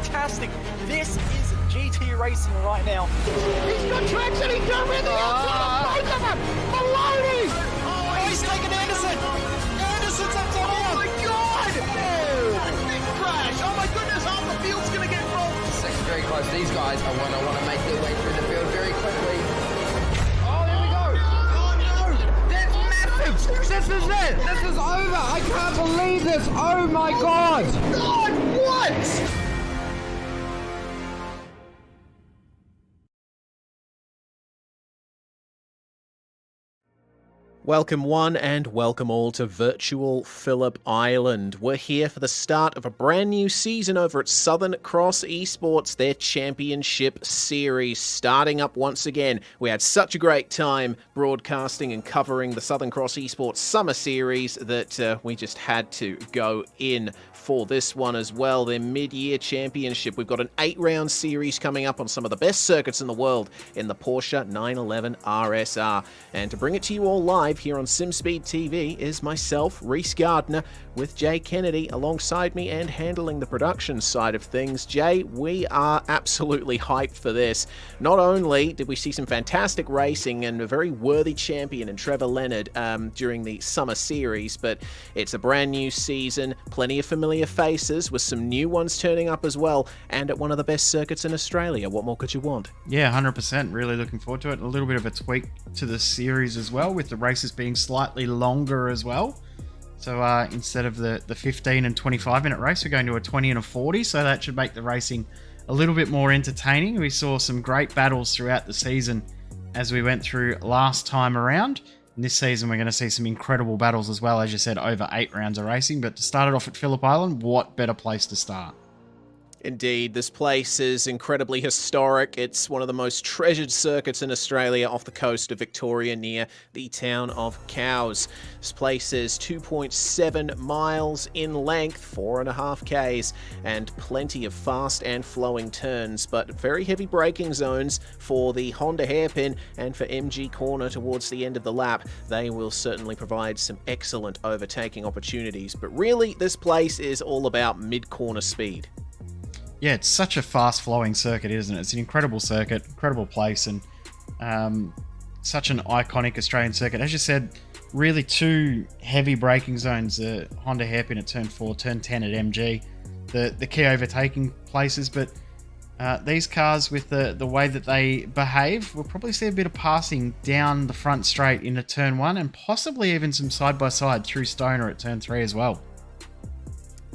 fantastic. This is GT racing right now. He's got traction, he's got everything outside of both of them. Maloney! Oh, he's taken Anderson. Anderson's up top. Oh my God! Oh, big crash. Oh my goodness, half the field's going to get rolled. Second very close. These guys are want to make their way through the field very quickly. Oh, there we go. Oh no! That's massive! This is it! This is over! I can't believe this! Oh my God! God, what? Welcome one and welcome all to virtual Phillip Island. We're here for the start of a brand new season over at Southern Cross Esports, their championship series starting up once again. We had such a great time broadcasting and covering the Southern Cross Esports summer series that we just had to go in for this one as well, their mid-year championship. We've got an 8-round series coming up on some of the best circuits in the world in the Porsche 911 RSR. And to bring it to you all live here on SimSpeed TV is myself, Reese Gardner, with Jay Kennedy alongside me and handling the production side of things. Jay, we are absolutely hyped for this. Not only did we see some fantastic racing and a very worthy champion in Trevor Leonard during the summer series, but it's a brand new season, plenty of familiar faces with some new ones turning up as well, and at one of the best circuits in Australia. What more could you want? Yeah, 100%. Really looking forward to it. A little bit of a tweak to the series as well, with the races being slightly longer as well. So instead of the 15 and 25 minute race, we're going to a 20 and a 40. So that should make the racing a little bit more entertaining. We saw some great battles throughout the season as we went through last time around. And this season, we're going to see some incredible battles as well, as you said, over 8 rounds of racing. But to start it off at Phillip Island, what better place to start? Indeed, this place is incredibly historic. It's one of the most treasured circuits in Australia off the coast of Victoria near the town of Cowes. This place is 2.7 miles in length, 4.5 k's, and plenty of fast and flowing turns, but very heavy braking zones for the Honda hairpin and for MG Corner towards the end of the lap. They will certainly provide some excellent overtaking opportunities, but really this place is all about mid-corner speed. Yeah, it's such a fast-flowing circuit, isn't it? It's an incredible circuit, incredible place, and such an iconic Australian circuit. As you said, really 2 heavy braking zones, the Honda hairpin at turn 4, turn 10 at MG, the key overtaking places, but these cars, with the way that they behave, we'll probably see a bit of passing down the front straight into turn 1, and possibly even some side-by-side through Stoner at turn 3 as well.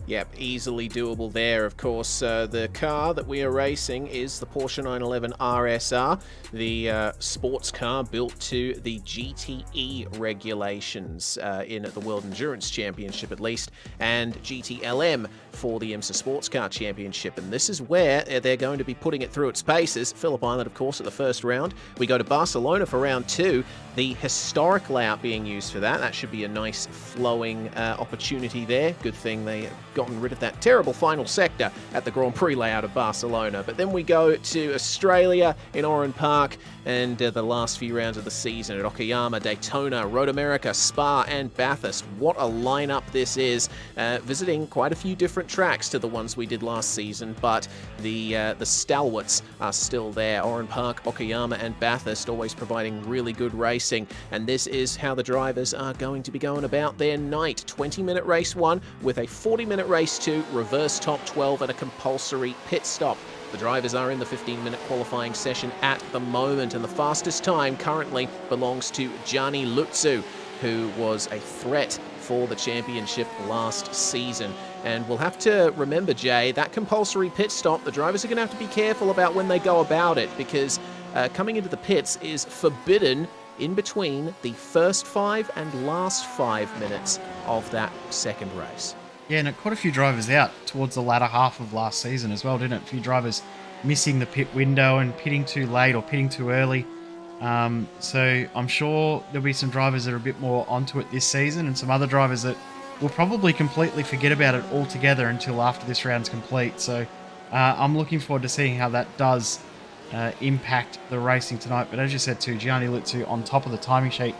Yep, easily doable there. Of course, the car that we are racing is the Porsche 911 RSR, the sports car built to the GTE regulations in the World Endurance Championship at least, and GTLM for the IMSA Sports Car Championship. And this is where they're going to be putting it through its paces. Phillip Island, of course, at the first round. We go to Barcelona for round 2. The historic layout being used for that. That should be a nice flowing opportunity there. Good thing they gotten rid of that terrible final sector at the Grand Prix layout of Barcelona. But then we go to Australia in Oran Park, and the last few rounds of the season at Okayama, Daytona, Road America, Spa, and Bathurst. What a lineup this is. Visiting quite a few different tracks to the ones we did last season, but the stalwarts are still there. Oran Park, Okayama, and Bathurst always providing really good racing. And this is how the drivers are going to be going about their night. 20-minute race 1 with a 40-minute race 2, reverse top 12, and a compulsory pit stop. The drivers are in the 15-minute qualifying session at the moment, and the fastest time currently belongs to Gianni Lutzu, who was a threat for the championship last season. And we'll have to remember, Jay, that compulsory pit stop, the drivers are going to have to be careful about when they go about it, because coming into the pits is forbidden in between the first 5 and last 5 minutes of that second race. Yeah, and it caught a few drivers out towards the latter half of last season as well, didn't it? A few drivers missing the pit window and pitting too late or pitting too early. So I'm sure there'll be some drivers that are a bit more onto it this season, and some other drivers that will probably completely forget about it altogether until after this round's complete. So I'm looking forward to seeing how that does impact the racing tonight. But as you said too, Gianni Lutzu on top of the timing sheet.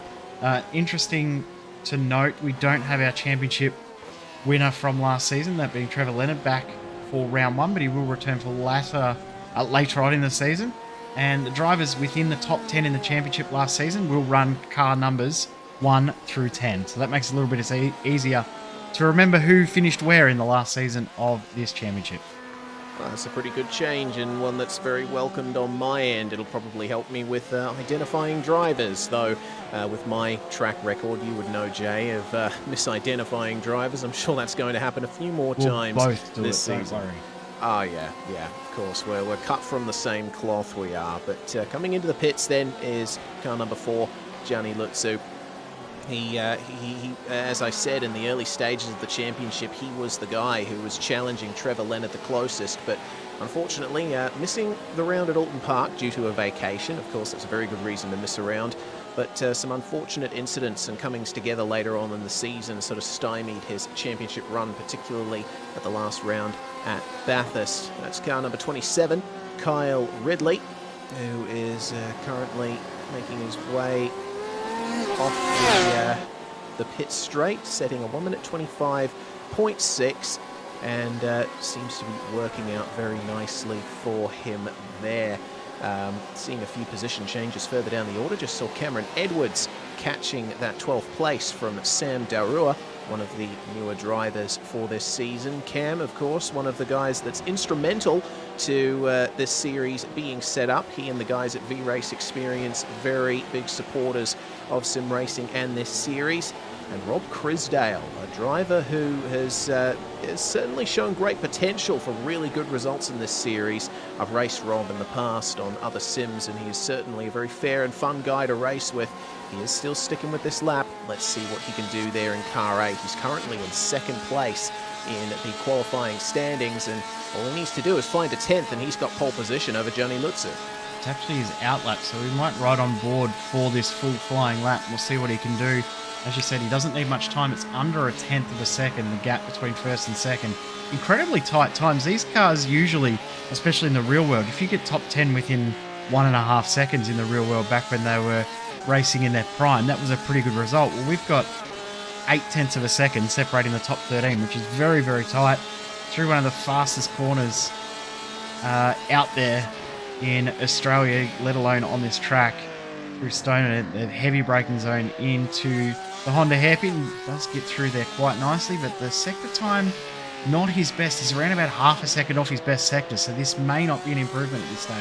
Interesting to note, we don't have our championship winner from last season, that being Trevor Leonard, back for round 1, but he will return for later on in the season. And the drivers within the top 10 in the championship last season will run car numbers 1 through 10. So that makes it a little bit easier to remember who finished where in the last season of this championship. Well, that's a pretty good change, and one that's very welcomed on my end. It'll probably help me with identifying drivers, though with my track record, you would know, Jay, of misidentifying drivers. I'm sure that's going to happen a few more times both do this it, season. don't worry. Oh, yeah, of course. We're cut from the same cloth, we are. But coming into the pits then is car number 4, Gianni Lutzu. He, as I said, in the early stages of the championship, he was the guy who was challenging Trevor Leonard the closest, but unfortunately missing the round at Alton Park due to a vacation. Of course, that's a very good reason to miss a round, but some unfortunate incidents and comings together later on in the season sort of stymied his championship run, particularly at the last round at Bathurst. That's car number 27, Kyle Ridley, who is currently making his way off the pit straight, setting a 1 minute 25.6, and seems to be working out very nicely for him there. Seeing a few position changes further down the order, just saw Cameron Edwards catching that 12th place from Sam Darua, one of the newer drivers for this season. Cam, of course, one of the guys that's instrumental to this series being set up. He and the guys at V-Race Experience, very big supporters of sim racing and this series. And Rob Crisdale, a driver who has certainly shown great potential for really good results in this series. I've raced Rob in the past on other sims, and he is certainly a very fair and fun guy to race with. He is still sticking with this lap. Let's see what he can do there in car 8. He's currently in 2nd place in the qualifying standings, and all he needs to do is find a 10th, and he's got pole position over Gianni Lutzu. It's actually his out lap, so we might ride on board for this full flying lap. We'll see what he can do. As you said, he doesn't need much time. It's under a 10th of a second, the gap between 1st and 2nd. Incredibly tight times. These cars usually, especially in the real world, if you get top 10 within 1.5 seconds in the real world back when they were racing in their prime, that was a pretty good result. Well, we've got 0.8 of a second separating the top 13, which is very, very tight, through one of the fastest corners out there in Australia, let alone on this track, through Stoner, the heavy braking zone into the Honda hairpin. Does get through there quite nicely, but the sector time, not his best. He's around about half a second off his best sector, so this may not be an improvement at this stage.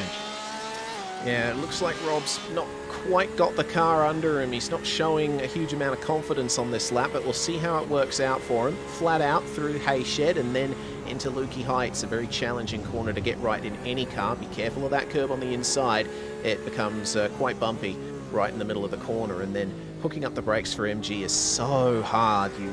Yeah, it looks like Rob's not quite got the car under him. He's not showing a huge amount of confidence on this lap, but we'll see how it works out for him. Flat out through Hayshed and then into Lukey Heights, a very challenging corner to get right in any car. Be careful of that curve on the inside. It becomes quite bumpy right in the middle of the corner, and then hooking up the brakes for MG is so hard. You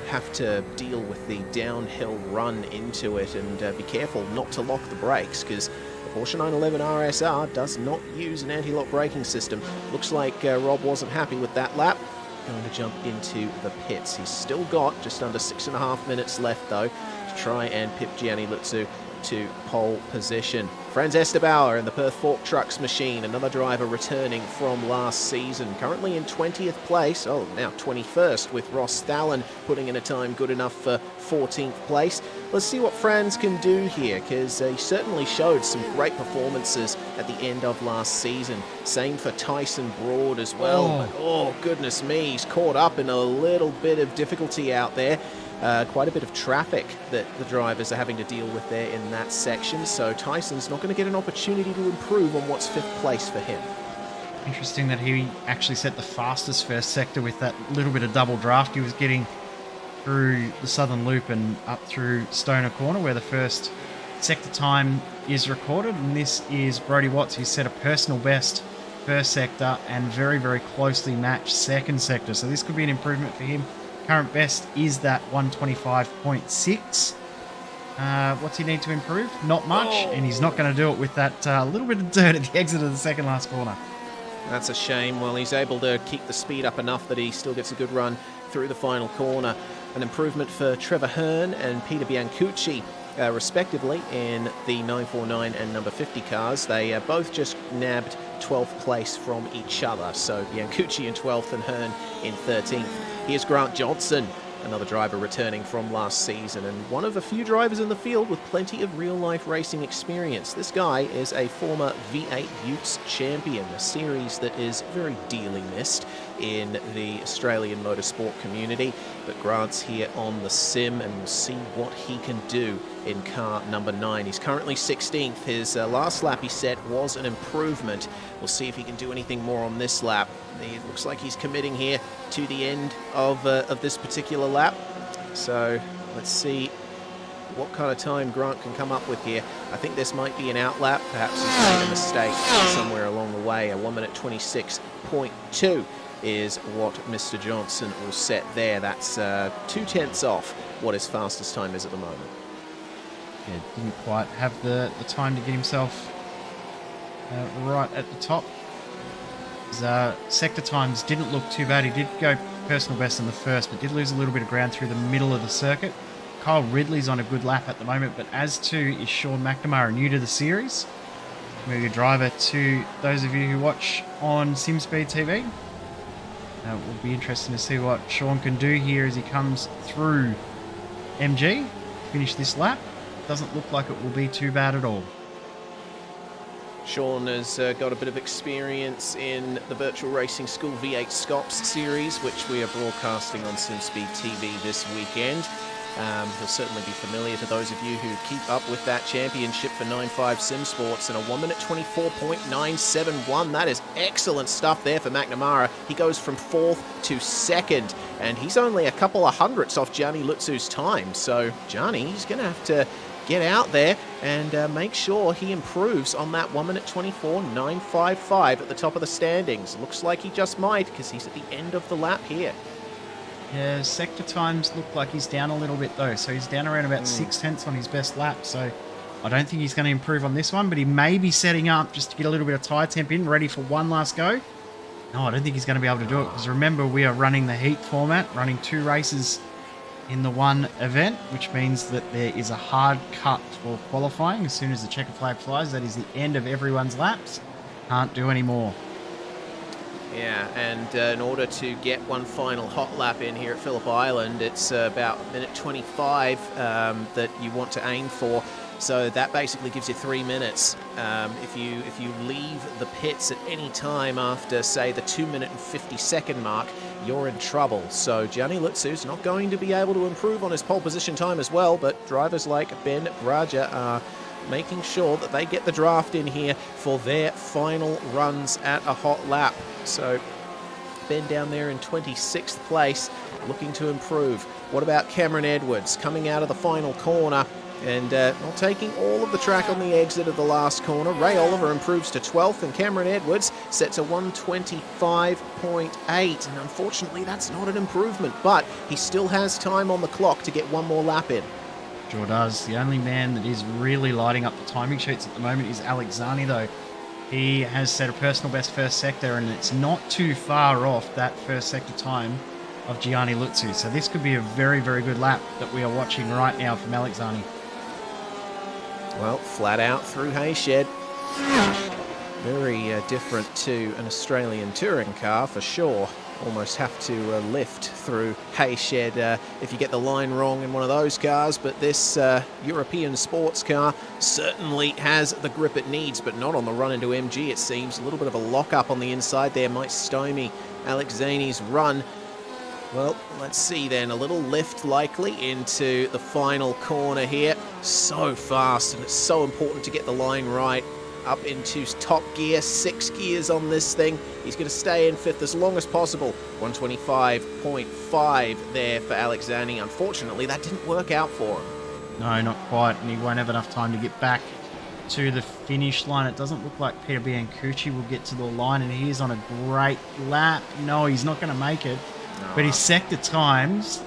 have to deal with the downhill run into it, and be careful not to lock the brakes, because the Porsche 911 RSR does not use an anti-lock braking system. Looks like Rob wasn't happy with that lap. Going to jump into the pits. He's still got just under 6.5 minutes left, though, to try and pip Gianni Lutzu to pole position. Franz Estabauer in the Perth Fork Trucks machine, another driver returning from last season, currently in 20th place, now 21st, with Ross Thalen putting in a time good enough for 14th place. Let's see what Franz can do here, because he certainly showed some great performances at the end of last season. Same for Tyson Broad as well, but oh goodness me, he's caught up in a little bit of difficulty out there. Quite a bit of traffic that the drivers are having to deal with there in that section, so Tyson's not going to get an opportunity to improve on what's 5th place for him. Interesting that he actually set the fastest first sector with that little bit of double draft he was getting through the Southern Loop and up through Stoner Corner, where the first sector time is recorded, and this is Brodie Watts. He set a personal best first sector and very, very closely matched second sector, so this could be an improvement for him. Current best is that 125.6. What's he need to improve? Not much, and he's not going to do it with that little bit of dirt at the exit of the second last corner. That's a shame. Well, he's able to keep the speed up enough that he still gets a good run through the final corner. An improvement for Trevor Hearn and Peter Biancucci, respectively, in the 949 and number 50 cars. They both just nabbed 12th place from each other, so Biancucci in 12th and Hearn in 13th. Here's Grant Johnson Another driver returning from last season, and one of a few drivers in the field with plenty of real-life racing experience. This guy is a former V8 Utes champion, a series that is very dearly missed in the Australian motorsport community. But Grant's here on the sim, and we'll see what he can do in car number 9. He's currently 16th. His last lap he set was an improvement. We'll see if he can do anything more on this lap. It looks like he's committing here to the end of this particular lap. So let's see what kind of time Grant can come up with here. I think this might be an out lap. Perhaps he's made a mistake somewhere along the way. A 1 minute 26.2 is what Mr. Johnson will set there. That's 2/10 off what his fastest time is at the moment. Yeah, didn't quite have the time to get himself right at the top. His sector times didn't look too bad. He did go personal best in the first, but did lose a little bit of ground through the middle of the circuit. Kyle Ridley's on a good lap at the moment, but as to is Sean McNamara, new to the series. Move your driver to those of you who watch on SimSpeed TV. It will be interesting to see what Sean can do here as he comes through MG. Finish this lap. Doesn't look like it will be too bad at all. Sean has got a bit of experience in the Virtual Racing School V8 Scops series, which we are broadcasting on SimSpeed TV this weekend. He'll certainly be familiar to those of you who keep up with that championship for 9.5 Sim Sports, and a 1 minute 24.971. That is excellent stuff there for McNamara. He goes from 4th to 2nd, and he's only a couple of hundredths off Gianni Lutzu's time. So Gianni, he's going to have to get out there and make sure he improves on that 1 minute 24.955 at the top of the standings. Looks like he just might, because he's at the end of the lap here. Yeah, sector times look like he's down a little bit though, so he's down around about 6/10 on his best lap, so I don't think he's going to improve on this one, but he may be setting up just to get a little bit of tyre temp in, ready for one last go. No, I don't think he's going to be able to do it, because remember, we are running the heat format, running 2 races in the one event, which means that there is a hard cut for qualifying. As soon as the checker flag flies, that is the end of everyone's laps. Can't do any more. Yeah, and in order to get one final hot lap in here at Phillip Island, it's about minute 25 that you want to aim for. So that basically gives you 3 minutes. If you leave the pits at any time after, say, the 2 minute and 50-second mark, you're in trouble. So Gianni Lutzu's not going to be able to improve on his pole position time as well, but drivers like Ben Braja are making sure that they get the draft in here for their final runs at a hot lap. So Ben down there in 26th place, looking to improve. What about Cameron Edwards coming out of the final corner and not taking all of the track on the exit of the last corner? Ray Oliver improves to 12th, and Cameron Edwards sets a 125.8, and unfortunately that's not an improvement, but he still has time on the clock to get one more lap in. Sure does. The only man that is really lighting up the timing sheets at the moment is Alex Zani, though. He has set a personal best first sector, and it's not too far off that first sector time of Gianni Lutzu. So this could be a very, very good lap that we are watching right now from Alex Zani. Well, flat out through Hayshed. Very different to an Australian touring car for sure. Almost have to lift through Hayshed if you get the line wrong in one of those cars, but this European sports car certainly has the grip it needs, but not on the run into MG, it seems. A little bit of a lock-up on the inside there might stymie Alex Zani's run. Well, let's see then. A little lift likely into the final corner here. So fast, and it's so important to get the line right. Up into top gear, 6 gears on this thing. He's going to stay in 5th as long as possible. 125.5 there for Alex Zani. Unfortunately, that didn't work out for him. No, not quite, and he won't have enough time to get back to the finish line. It doesn't look like Peter Biancucci will get to the line, and he is on a great lap. No, he's not going to make it. No. But his sector times,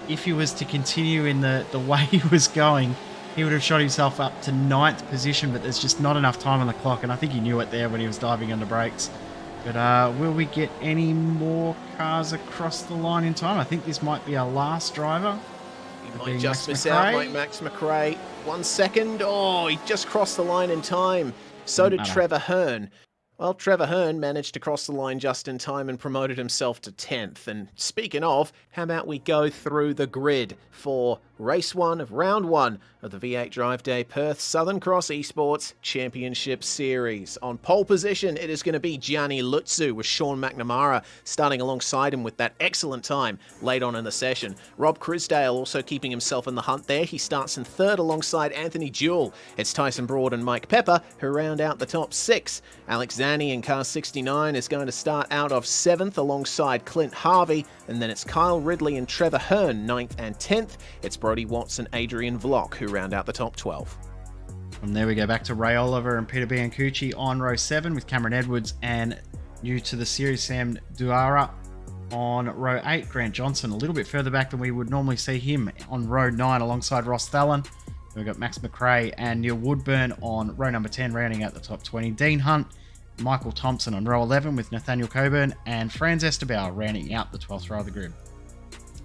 if he was to continue in the way he was going, he would have shot himself up to 9th position, but there's just not enough time on the clock, and I think he knew it there when he was diving under brakes. But will we get any more cars across the line in time? I think this might be our last driver. He might just miss out, like Max McRae. 1 second. Oh, he just crossed the line in time. So did Trevor Hearn. Well, Trevor Hearn managed to cross the line just in time and promoted himself to 10th. And speaking of, how about we go through the grid for race 1 of round 1 of the V8 Drive Day Perth Southern Cross Esports Championship Series. On pole position, it is going to be Gianni Lutzu with Sean McNamara starting alongside him with that excellent time late on in the session. Rob Crisdale also keeping himself in the hunt there. He starts in 3rd alongside Anthony Jewell. It's Tyson Broad and Mike Pepper who round out the top 6. Alex Zanni in car 69 is going to start out of 7th alongside Clint Harvey, and then it's Kyle Ridley and Trevor Hearn 9th and 10th. It's Brody Watts and Adrian Vlock who round out the top 12. From there we go back to Ray Oliver and Peter Biancucci on row 7 with Cameron Edwards, and new to the series Sam Duara on row 8. Grant Johnson a little bit further back than we would normally see him on row 9 alongside Ross Thallon. We've got Max McRae and Neil Woodburn on row number 10 rounding out the top 20. Dean Hunt, Michael Thompson on row 11 with Nathaniel Coburn, and Franz Esterbauer rounding out the 12th row of the grid.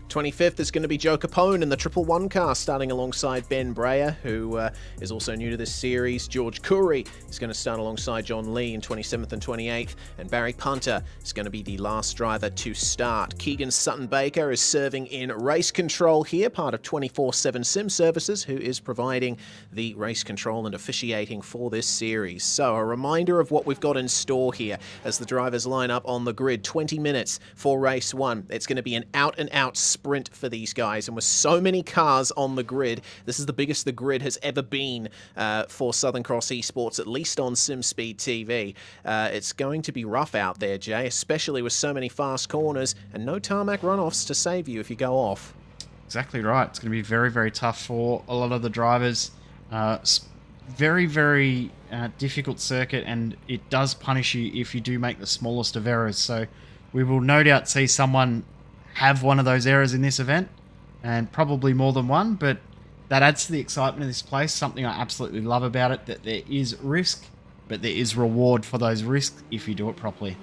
25th is going to be Joe Capone in the 111 car, starting alongside Ben Breyer, who is also new to this series. George Curry is going to start alongside John Lee in 27th and 28th, and Barry Punter is going to be the last driver to start. Keegan Sutton Baker is serving in race control here, part of 24/7 Sim Services, who is providing the race control and officiating for this series. So a reminder of what we've got in store here as the drivers line up on the grid. 20 minutes for race 1. It's going to be an out-and-out sprint for these guys, and with so many cars on the grid, this is the biggest the grid has ever been for Southern Cross Esports, at least on SimSpeed TV. It's going to be rough out there, Jay, especially with so many fast corners and no tarmac runoffs to save you if you go off. Exactly right. It's going to be very, very tough for a lot of the drivers. Very, very difficult circuit, and it does punish you if you do make the smallest of errors. So we will no doubt see someone have one of those errors in this event, and probably more than one, but that adds to the excitement of this place. Something I absolutely love about it, that there is risk, but there is reward for those risks if you do it properly.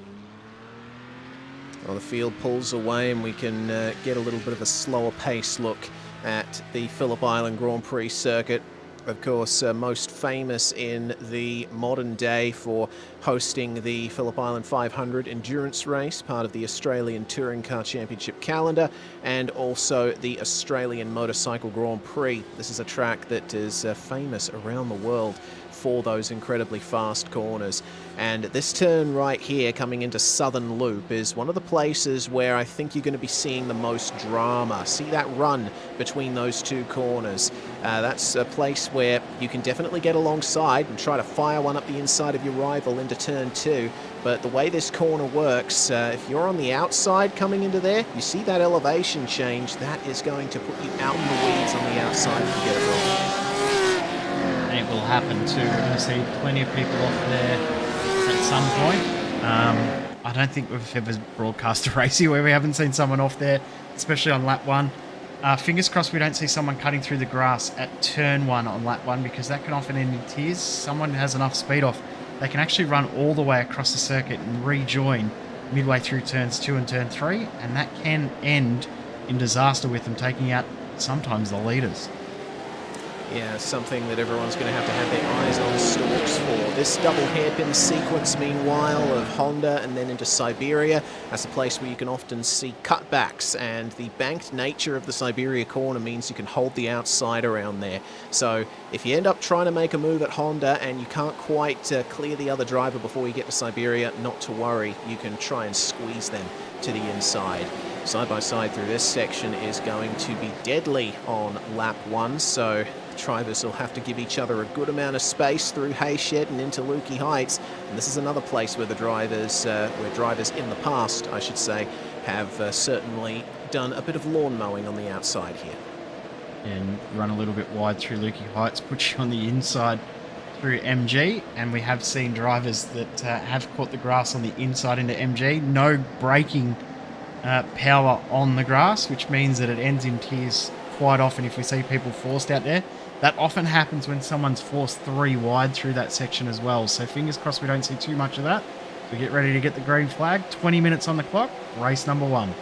Well, the field pulls away and we can get a little bit of a slower pace look at the Phillip Island Grand Prix circuit. Of course, most famous in the modern day for hosting the Phillip Island 500 endurance race, part of the Australian Touring Car Championship calendar, and also the Australian Motorcycle Grand Prix. This is a track that is famous around the world for those incredibly fast corners. And this turn right here coming into Southern Loop is one of the places where I think you're going to be seeing the most drama. See that run between those two corners. That's a place where you can definitely get alongside and try to fire one up the inside of your rival into turn 2. But the way this corner works, if you're on the outside coming into there, you see that elevation change, that is going to put you out in the weeds on the outside if you get it wrong. And it will happen too. We're going to see plenty of people off there at some point. I don't think we've ever broadcast a race here where we haven't seen someone off there, especially on lap 1. Fingers crossed we don't see someone cutting through the grass at turn 1 on lap 1, because that can often end in tears. Someone has enough speed off, they can actually run all the way across the circuit and rejoin midway through turns 2 and turn 3, and that can end in disaster with them taking out sometimes the leaders. Yeah, something that everyone's going to have their eyes on stalks for. This double hairpin sequence, meanwhile, of Honda and then into Siberia, that's a place where you can often see cutbacks, and the banked nature of the Siberia corner means you can hold the outside around there. So if you end up trying to make a move at Honda and you can't quite clear the other driver before you get to Siberia, not to worry, you can try and squeeze them to the inside. Side by side through this section is going to be deadly on lap 1, so drivers will have to give each other a good amount of space through Hayshed and into Lukey Heights. And this is another place where the drivers, in the past, I should say, have certainly done a bit of lawn mowing on the outside here. And run a little bit wide through Lukey Heights, put you on the inside through MG, and we have seen drivers that have caught the grass on the inside into MG. No braking power on the grass, which means that it ends in tears quite often if we see people forced out there. That often happens when someone's forced 3 wide through that section as well. So fingers crossed we don't see too much of that. We get ready to get the green flag. 20 minutes on the clock. Race number 1.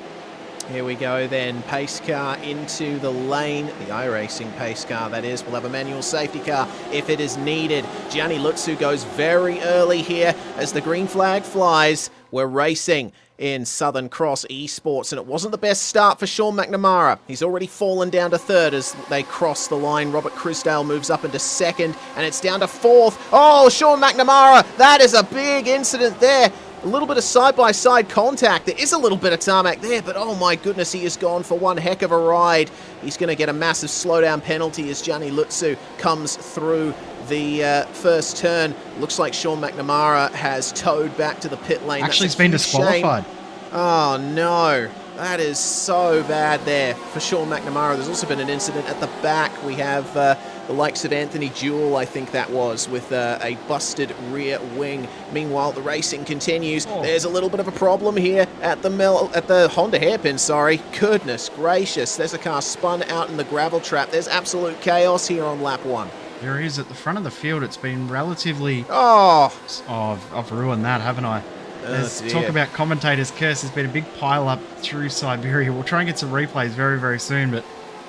Here we go then, pace car into the lane, the iRacing pace car that is. We'll have a manual safety car if it is needed. Gianni Lutsu goes very early here as the green flag flies. We're racing in Southern Cross eSports, and it wasn't the best start for Sean McNamara. He's already fallen down to third as they cross the line. Robert Crisdale moves up into second, and it's down to fourth. Oh, Sean McNamara, that is a big incident there. A little bit of side-by-side contact. There is a little bit of tarmac there, but oh my goodness, he has gone for one heck of a ride. He's going to get a massive slowdown penalty as Gianni Lutsu comes through the first turn. Looks like Sean McNamara has towed back to the pit lane. Actually, he's been disqualified. Oh no, that is so bad there for Sean McNamara. There's also been an incident at the back. We have the likes of Anthony Jewell, I think that was, with a busted rear wing. Meanwhile, the racing continues. There's a little bit of a problem here at the Honda hairpin, sorry. Goodness gracious, there's a car spun out in the gravel trap. There's absolute chaos here on lap 1. There is at the front of the field. It's been relatively... Oh, I've ruined that, haven't I? There's talk about commentators' curse. There's been a big pile up through Siberia. We'll try and get some replays very, very soon. But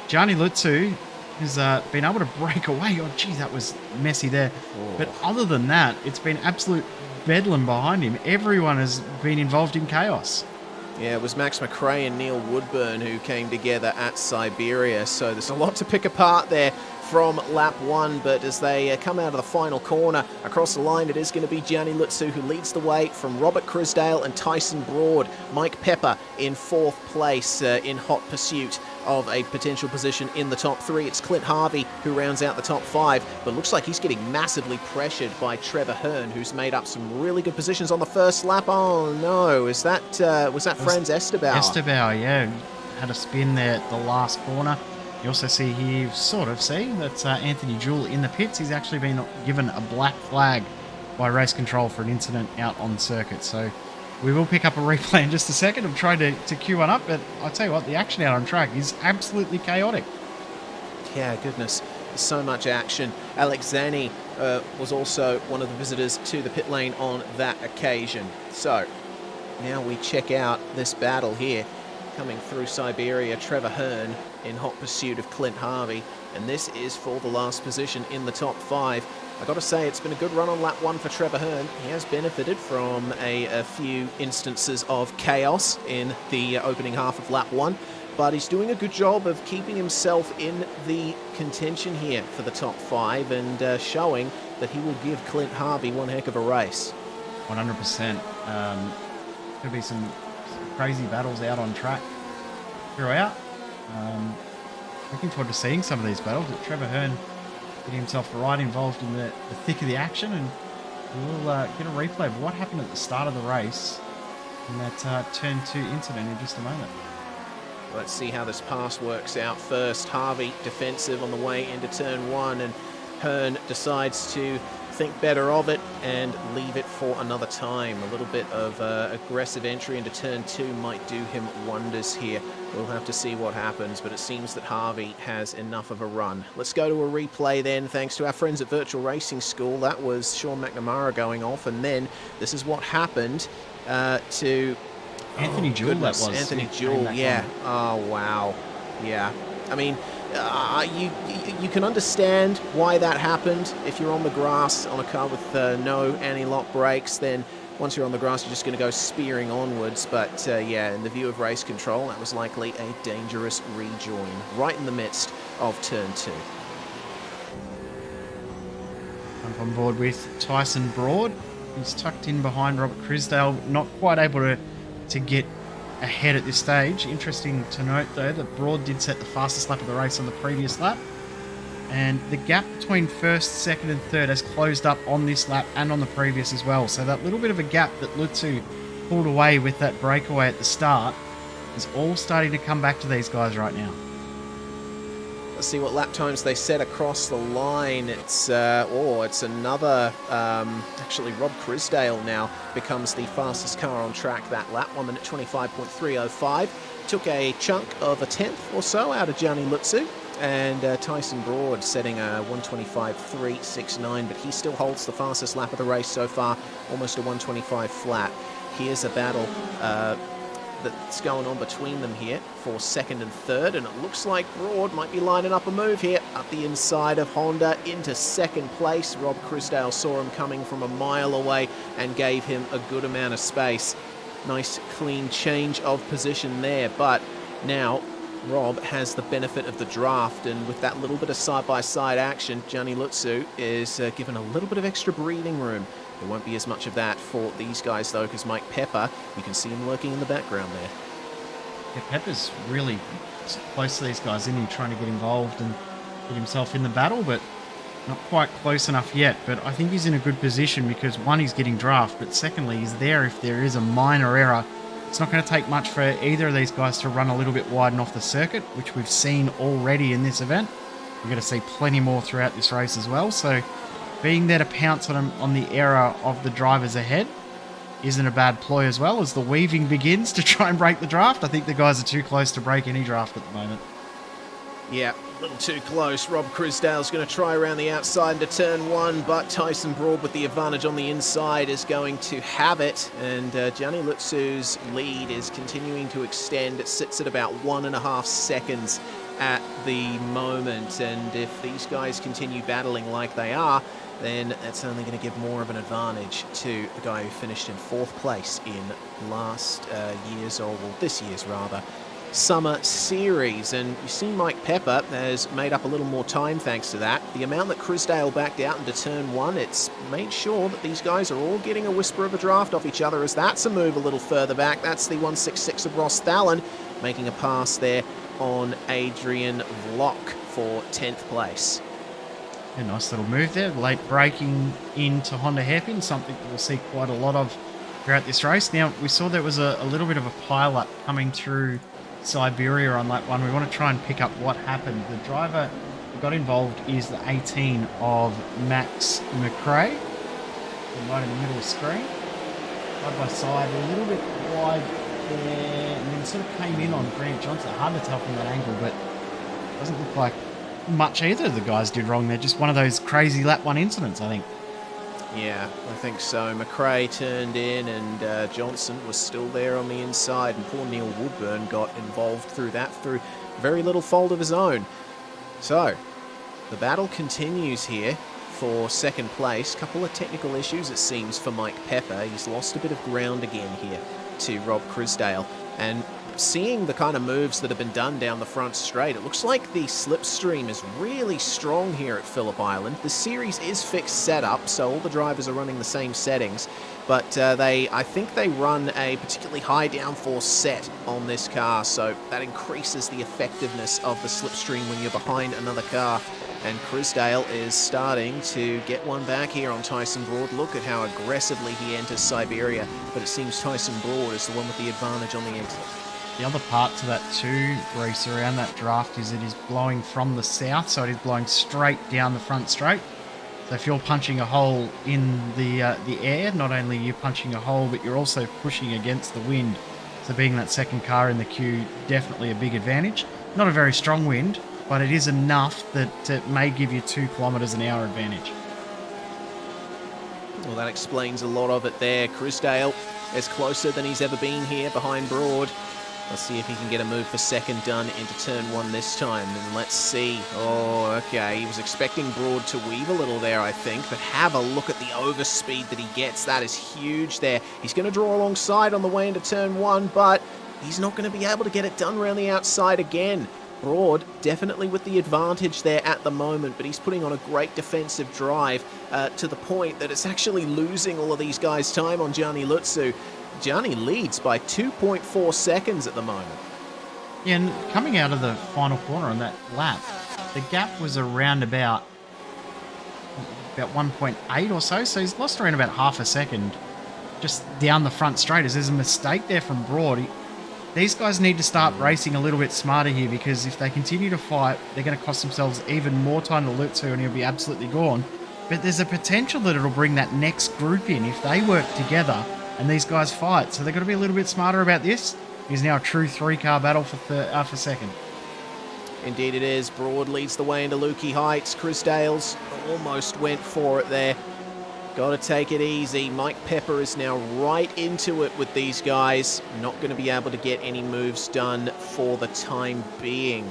Gianni Lutsu has been able to break away. Oh, geez, that was messy there. But other than that, it's been absolute bedlam behind him. Everyone has been involved in chaos. Yeah, it was Max McRae and Neil Woodburn who came together at Siberia. So there's a lot to pick apart there from lap 1, but as they come out of the final corner across the line, it is going to be Gianni Lutsu who leads the way from Robert Crisdale and Tyson Broad. Mike Pepper in 4th place in hot pursuit of a potential position in the top 3. It's Clint Harvey who rounds out the top 5, but looks like he's getting massively pressured by Trevor Hearn, who's made up some really good positions on the first lap. Oh no, was that Franz Esterbauer? Esterbauer, yeah, had a spin there at the last corner. You also see here, that's Anthony Jewell in the pits. He's actually been given a black flag by race control for an incident out on circuit. So we will pick up a replay in just a second. I'm trying to queue one up, but I'll tell you what, the action out on track is absolutely chaotic. Yeah, goodness, there's so much action. Alex Zani was also one of the visitors to the pit lane on that occasion. So now we check out this battle here. Coming through Siberia, Trevor Hearn in hot pursuit of Clint Harvey, and this is for the last position in the top 5. I got to say, it's been a good run on lap 1 for Trevor Hearn. He has benefited from a few instances of chaos in the opening half of lap 1, but he's doing a good job of keeping himself in the contention here for the top 5 and showing that he will give Clint Harvey one heck of a race. 100%. Could be some crazy battles out on track throughout. Looking forward to seeing some of these battles. But Trevor Hearn getting himself right involved in the thick of the action, and we'll get a replay of what happened at the start of the race in that turn 2 incident in just a moment. Let's see how this pass works out first. Harvey defensive on the way into turn 1, and Hearn decides to think better of it and leave it for another time. A little bit of aggressive entry into turn 2 might do him wonders here. We'll have to see what happens, but it seems that Harvey has enough of a run. Let's go to a replay then, thanks to our friends at Virtual Racing School. That was Sean McNamara going off, and then this is what happened to Anthony Jewell. That was Anthony Jewell, yeah. Oh wow, yeah. I mean, you can understand why that happened. If you're on the grass on a car with no anti-lock brakes, then once you're on the grass, you're just going to go spearing onwards. But yeah, in the view of race control, that was likely a dangerous rejoin right in the midst of turn 2. Jump on board with Tyson Broad. He's tucked in behind Robert Crisdale, not quite able to get ahead at this stage. Interesting to note though that Broad did set the fastest lap of the race on the previous lap, and the gap between first, second and third has closed up on this lap and on the previous as well. So that little bit of a gap that Lutsu pulled away with that breakaway at the start is all starting to come back to these guys right now. Let's see what lap times they set across the line. It's another, actually Rob Crisdale now becomes the fastest car on track that lap, 1 minute 25.305. Took a chunk of a tenth or so out of Gianni Lutsu, and Tyson Broad setting a 125.369, but he still holds the fastest lap of the race so far, almost a 125 flat. Here's a battle that's going on between them here for second and third, and it looks like Broad might be lining up a move here up the inside of Honda into second place. Rob Crisdale saw him coming from a mile away and gave him a good amount of space. Nice clean change of position there, but now Rob has the benefit of the draft, and with that little bit of side-by-side action, Gianni Lutsu is given a little bit of extra breathing room. There won't be as much of that for these guys, though, because Mike Pepper, you can see him lurking in the background there. Yeah, Pepper's really close to these guys, isn't he? Trying to get involved and get himself in the battle, but not quite close enough yet. But I think he's in a good position because, one, he's getting draft, but secondly, he's there if there is a minor error. It's not going to take much for either of these guys to run a little bit wide and off the circuit, which we've seen already in this event. We're going to see plenty more throughout this race as well. So being there to pounce on him on the error of the drivers ahead isn't a bad ploy as well as the weaving begins to try and break the draft. I think the guys are too close to break any draft at the moment. Yeah, a little too close. Rob Crisdale's going to try around the outside into turn one, but Tyson Broad with the advantage on the inside is going to have it, and Gianni Lutsu's lead is continuing to extend. It sits at about 1.5 seconds at the moment, and if these guys continue battling like they are, then that's only going to give more of an advantage to the guy who finished in 4th place in last year's, or well, this year's rather, Summer Series. And you see Mike Pepper has made up a little more time thanks to that. The amount that Crisdale backed out into turn one, it's made sure that these guys are all getting a whisper of a draft off each other, as that's a move a little further back. That's the 166 of Ross Thalen making a pass there on Adrian Vlock for 10th place. A nice little move there, late braking into Honda hairpin, something that we'll see quite a lot of throughout this race. Now, we saw there was a little bit of a pile-up coming through Siberia on lap one. We want to try and pick up what happened. The driver who got involved is the 18 of Max McRae, right in the middle of the screen. Side by side, a little bit wide there, and then sort of came in on Grant Johnson. Hard to tell from that angle, but it doesn't look like much either of the guys did wrong there. Just one of those crazy lap one incidents, I think. Yeah, I think so. McRae turned in and Johnson was still there on the inside, and poor Neil Woodburn got involved through that through very little fault of his own. So, the battle continues here for second place. Couple of technical issues, it seems, for Mike Pepper. He's lost a bit of ground again here to Rob Crisdale. And seeing the kind of moves that have been done down the front straight, it looks like the slipstream is really strong here at Phillip Island. The series is fixed setup, so all the drivers are running the same settings, but I think they run a particularly high downforce set on this car, so that increases the effectiveness of the slipstream when you're behind another car. And Crisdale is starting to get one back here on Tyson Broad. Look at how aggressively he enters Siberia, but it seems Tyson Broad is the one with the advantage on the exit. The other part to that too, Reese, around that draft is it is blowing from the south, so it is blowing straight down the front straight. So if you're punching a hole in the air, not only are you punching a hole, but you're also pushing against the wind. So being that second car in the queue, definitely a big advantage. Not a very strong wind, but it is enough that it may give you 2 kilometres an hour advantage. Well, that explains a lot of it there. Crisdale is closer than he's ever been here behind Broad. Let's see if he can get a move for second done into turn one this time. And let's see. Oh, okay. He was expecting Broad to weave a little there, I think. But have a look at the overspeed that he gets. That is huge there. He's going to draw alongside on the way into turn one, but he's not going to be able to get it done around the outside again. Broad definitely with the advantage there at the moment, but he's putting on a great defensive drive to the point that it's actually losing all of these guys' time on Gianni Lutsu. Gianni leads by 2.4 seconds at the moment. Yeah, and coming out of the final corner on that lap, the gap was around about 1.8 or so, so he's lost around about half a second just down the front straight. As there's a mistake there from Broad. These guys need to start racing a little bit smarter here, because if they continue to fight, they're going to cost themselves even more time to Lutsu and he'll be absolutely gone. But there's a potential that it'll bring that next group in if they work together and these guys fight. So they've got to be a little bit smarter about this. It's now a true 3-car battle for second. Indeed it is. Broad leads the way into Lukey Heights. Crisdale's almost went for it there. Got to take it easy. Mike Pepper is now right into it with these guys. Not going to be able to get any moves done for the time being.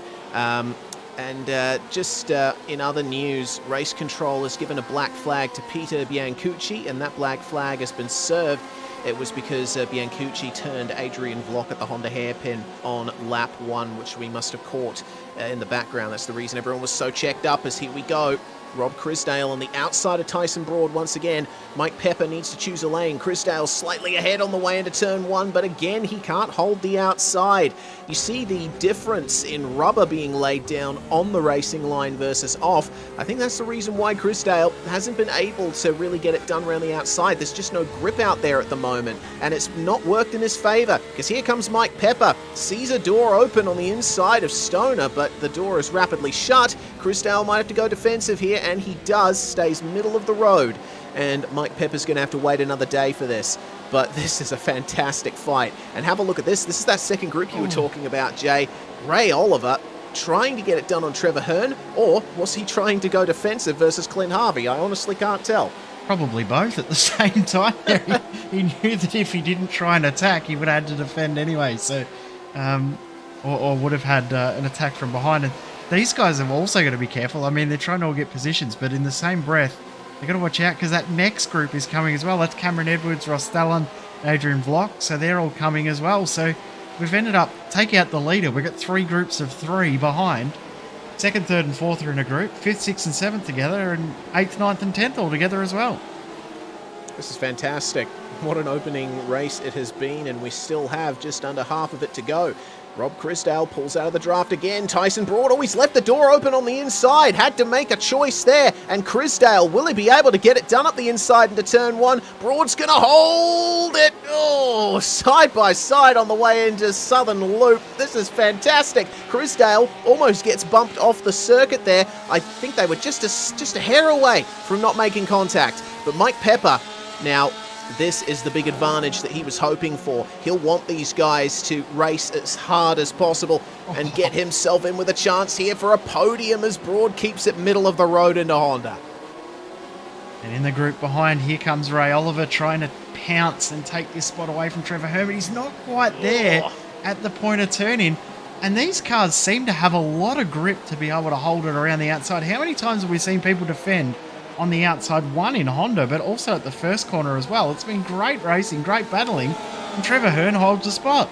Just in other news, Race Control has given a black flag to Peter Biancucci, and that black flag has been served. It was because Biancucci turned Adrian Vlock at the Honda hairpin on lap 1, which we must have caught in the background. That's the reason everyone was so checked up, as here we go. Rob Crisdale on the outside of Tyson Broad once again. Mike Pepper needs to choose a lane. Crisdale slightly ahead on the way into turn 1, but again, he can't hold the outside. You see the difference in rubber being laid down on the racing line versus off. I think that's the reason why Crisdale hasn't been able to really get it done around the outside. There's just no grip out there at the moment, and it's not worked in his favor, because here comes Mike Pepper. Sees a door open on the inside of Stoner, but the door is rapidly shut. Crisdale might have to go defensive here, and he does. Stays middle of the road, and Mike Pepper's going to have to wait another day for this. But this is a fantastic fight. And have a look at this. This is that second group you were talking about, Jay. Ray Oliver trying to get it done on Trevor Hearn, or was he trying to go defensive versus Clint Harvey? I honestly can't tell. Probably both at the same time. He knew that if he didn't try and attack, he would have had to defend anyway. So, or would have had an attack from behind. And these guys are also going to be careful. I mean, they're trying to all get positions, but in the same breath, they've got to watch out, because that next group is coming as well. That's Cameron Edwards, Ross Dallin, Adrian Vlock. So they're all coming as well. So we've ended up taking out the leader. We've got 3 groups of 3 behind. 2nd, 3rd and 4th are in a group. 5th, 6th and 7th together, and 8th, 9th and 10th all together as well. This is fantastic. What an opening race it has been, and we still have just under half of it to go. Rob Crisdale pulls out of the draft again. Tyson Broad always left the door open on the inside. Had to make a choice there. And Crisdale, will he be able to get it done up the inside into turn 1? Broad's going to hold it. Oh, side by side on the way into Southern Loop. This is fantastic. Crisdale almost gets bumped off the circuit there. I think they were just a hair away from not making contact. But Mike Pepper, now, this is the big advantage that he was hoping for. He'll want these guys to race as hard as possible and get himself in with a chance here for a podium, as Broad keeps it middle of the road into Honda. And in the group behind, here comes Ray Oliver trying to pounce and take this spot away from Trevor Hearn. He's not quite there at the point of turn-in. And these cars seem to have a lot of grip to be able to hold it around the outside. How many times have we seen people defend on the outside, one in Honda, but also at the first corner as well? It's been great racing, great battling, and Trevor Hearn holds the spot.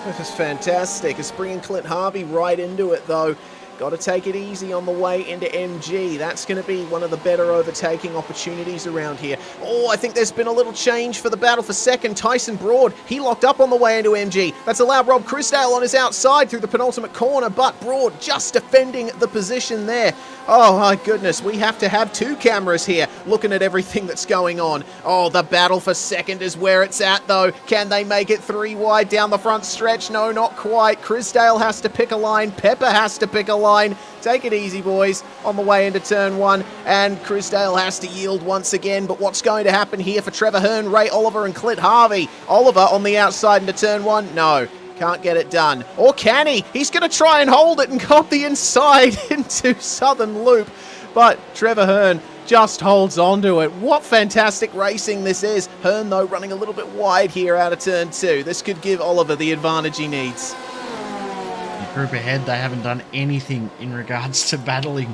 This is fantastic. It's bringing Clint Harvey right into it, though. Got to take it easy on the way into MG. That's going to be one of the better overtaking opportunities around here. Oh, I think there's been a little change for the battle for second. Tyson Broad, he locked up on the way into MG. That's allowed Rob Crisdale on his outside through the penultimate corner, but Broad just defending the position there. Oh, my goodness. We have to have 2 cameras here looking at everything that's going on. Oh, the battle for second is where it's at, though. Can they make it 3 wide down the front stretch? No, not quite. Crisdale has to pick a line. Pepper has to pick a line. Take it easy, boys, on the way into turn 1. And Crisdale has to yield once again. But what's going to happen here for Trevor Hearn, Ray Oliver, and Clint Harvey? Oliver on the outside into turn 1? No. Can't get it done. Or can he? He's going to try and hold it and go up the inside into Southern Loop. But Trevor Hearn just holds on to it. What fantastic racing this is. Hearn, though, running a little bit wide here out of turn 2. This could give Oliver the advantage he needs. The group ahead, they haven't done anything in regards to battling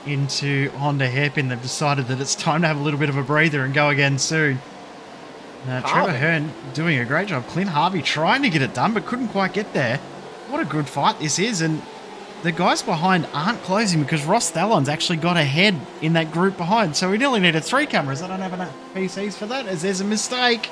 into Honda hairpin. They've decided that it's time to have a little bit of a breather and go again soon. Trevor Hearn doing a great job. Clint Harvey trying to get it done, but couldn't quite get there. What a good fight this is. And the guys behind aren't closing, because Ross Dallin's actually got ahead in that group behind. So we nearly needed 3 cameras. I don't have enough PCs for that, as there's a mistake.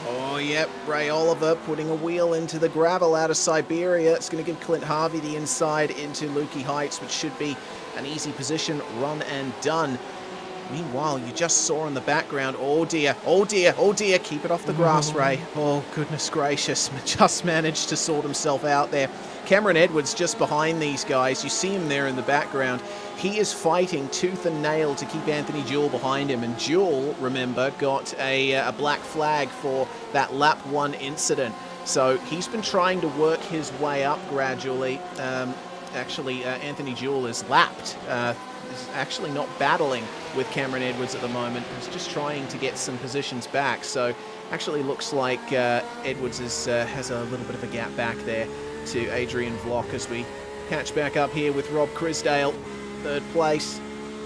Oh, yep. Ray Oliver putting a wheel into the gravel out of Siberia. It's going to give Clint Harvey the inside into Lukey Heights, which should be an easy position, run and done. Meanwhile, you just saw in the background, oh dear, oh dear, oh dear, keep it off the grass, Ray. Oh, goodness gracious, just managed to sort himself out there. Cameron Edwards just behind these guys. You see him there in the background. He is fighting tooth and nail to keep Anthony Jewell behind him. And Jewell, remember, got a black flag for that lap 1 incident. So he's been trying to work his way up gradually. actually, Anthony Jewell is lapped. Is actually not battling with Cameron Edwards at the moment. He's just trying to get some positions back. So actually looks like Edwards has a little bit of a gap back there to Adrian Vlock as we catch back up here with Rob Crisdale. Third place,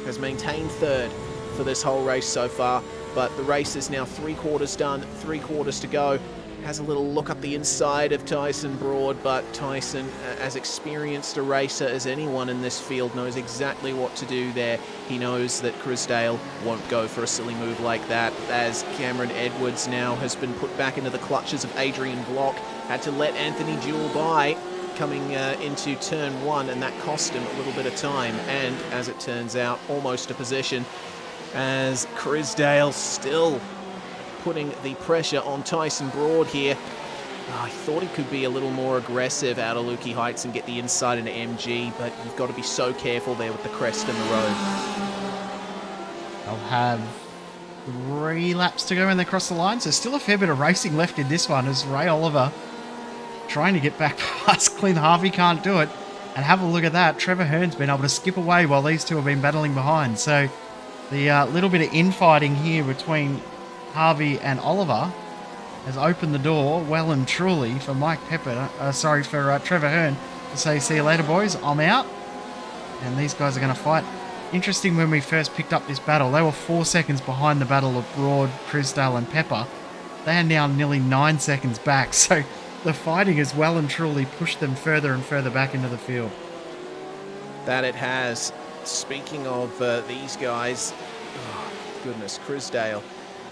has maintained third for this whole race so far. But the race is now 3/4 done, 3/4 to go. Has a little look up the inside of Tyson Broad, but Tyson, as experienced a racer as anyone in this field, knows exactly what to do there. He knows that Crisdale won't go for a silly move like that, as Cameron Edwards now has been put back into the clutches of Adrian Vlock. Had to let Anthony Jewell by coming into turn 1, and that cost him a little bit of time, and as it turns out, almost a position, as Crisdale still putting the pressure on Tyson Broad here. I thought he could be a little more aggressive out of Lukey Heights and get the inside into MG, but you've got to be so careful there with the crest in the road. They'll have 3 laps to go when they cross the line, so still a fair bit of racing left in this one as Ray Oliver trying to get back past Clint Harvey, can't do it. And have a look at that, Trevor Hearn's been able to skip away while these two have been battling behind. So the little bit of infighting here between Harvey and Oliver has opened the door well and truly for Trevor Hearn to say, see you later boys, I'm out. And these guys are going to fight. Interesting, when we first picked up this battle, they were 4 seconds behind the battle of Broad, Crisdale and Pepper. They are now nearly 9 seconds back, so the fighting has well and truly pushed them further and further back into the field. That it has. Speaking of these guys, oh, goodness, Crisdale.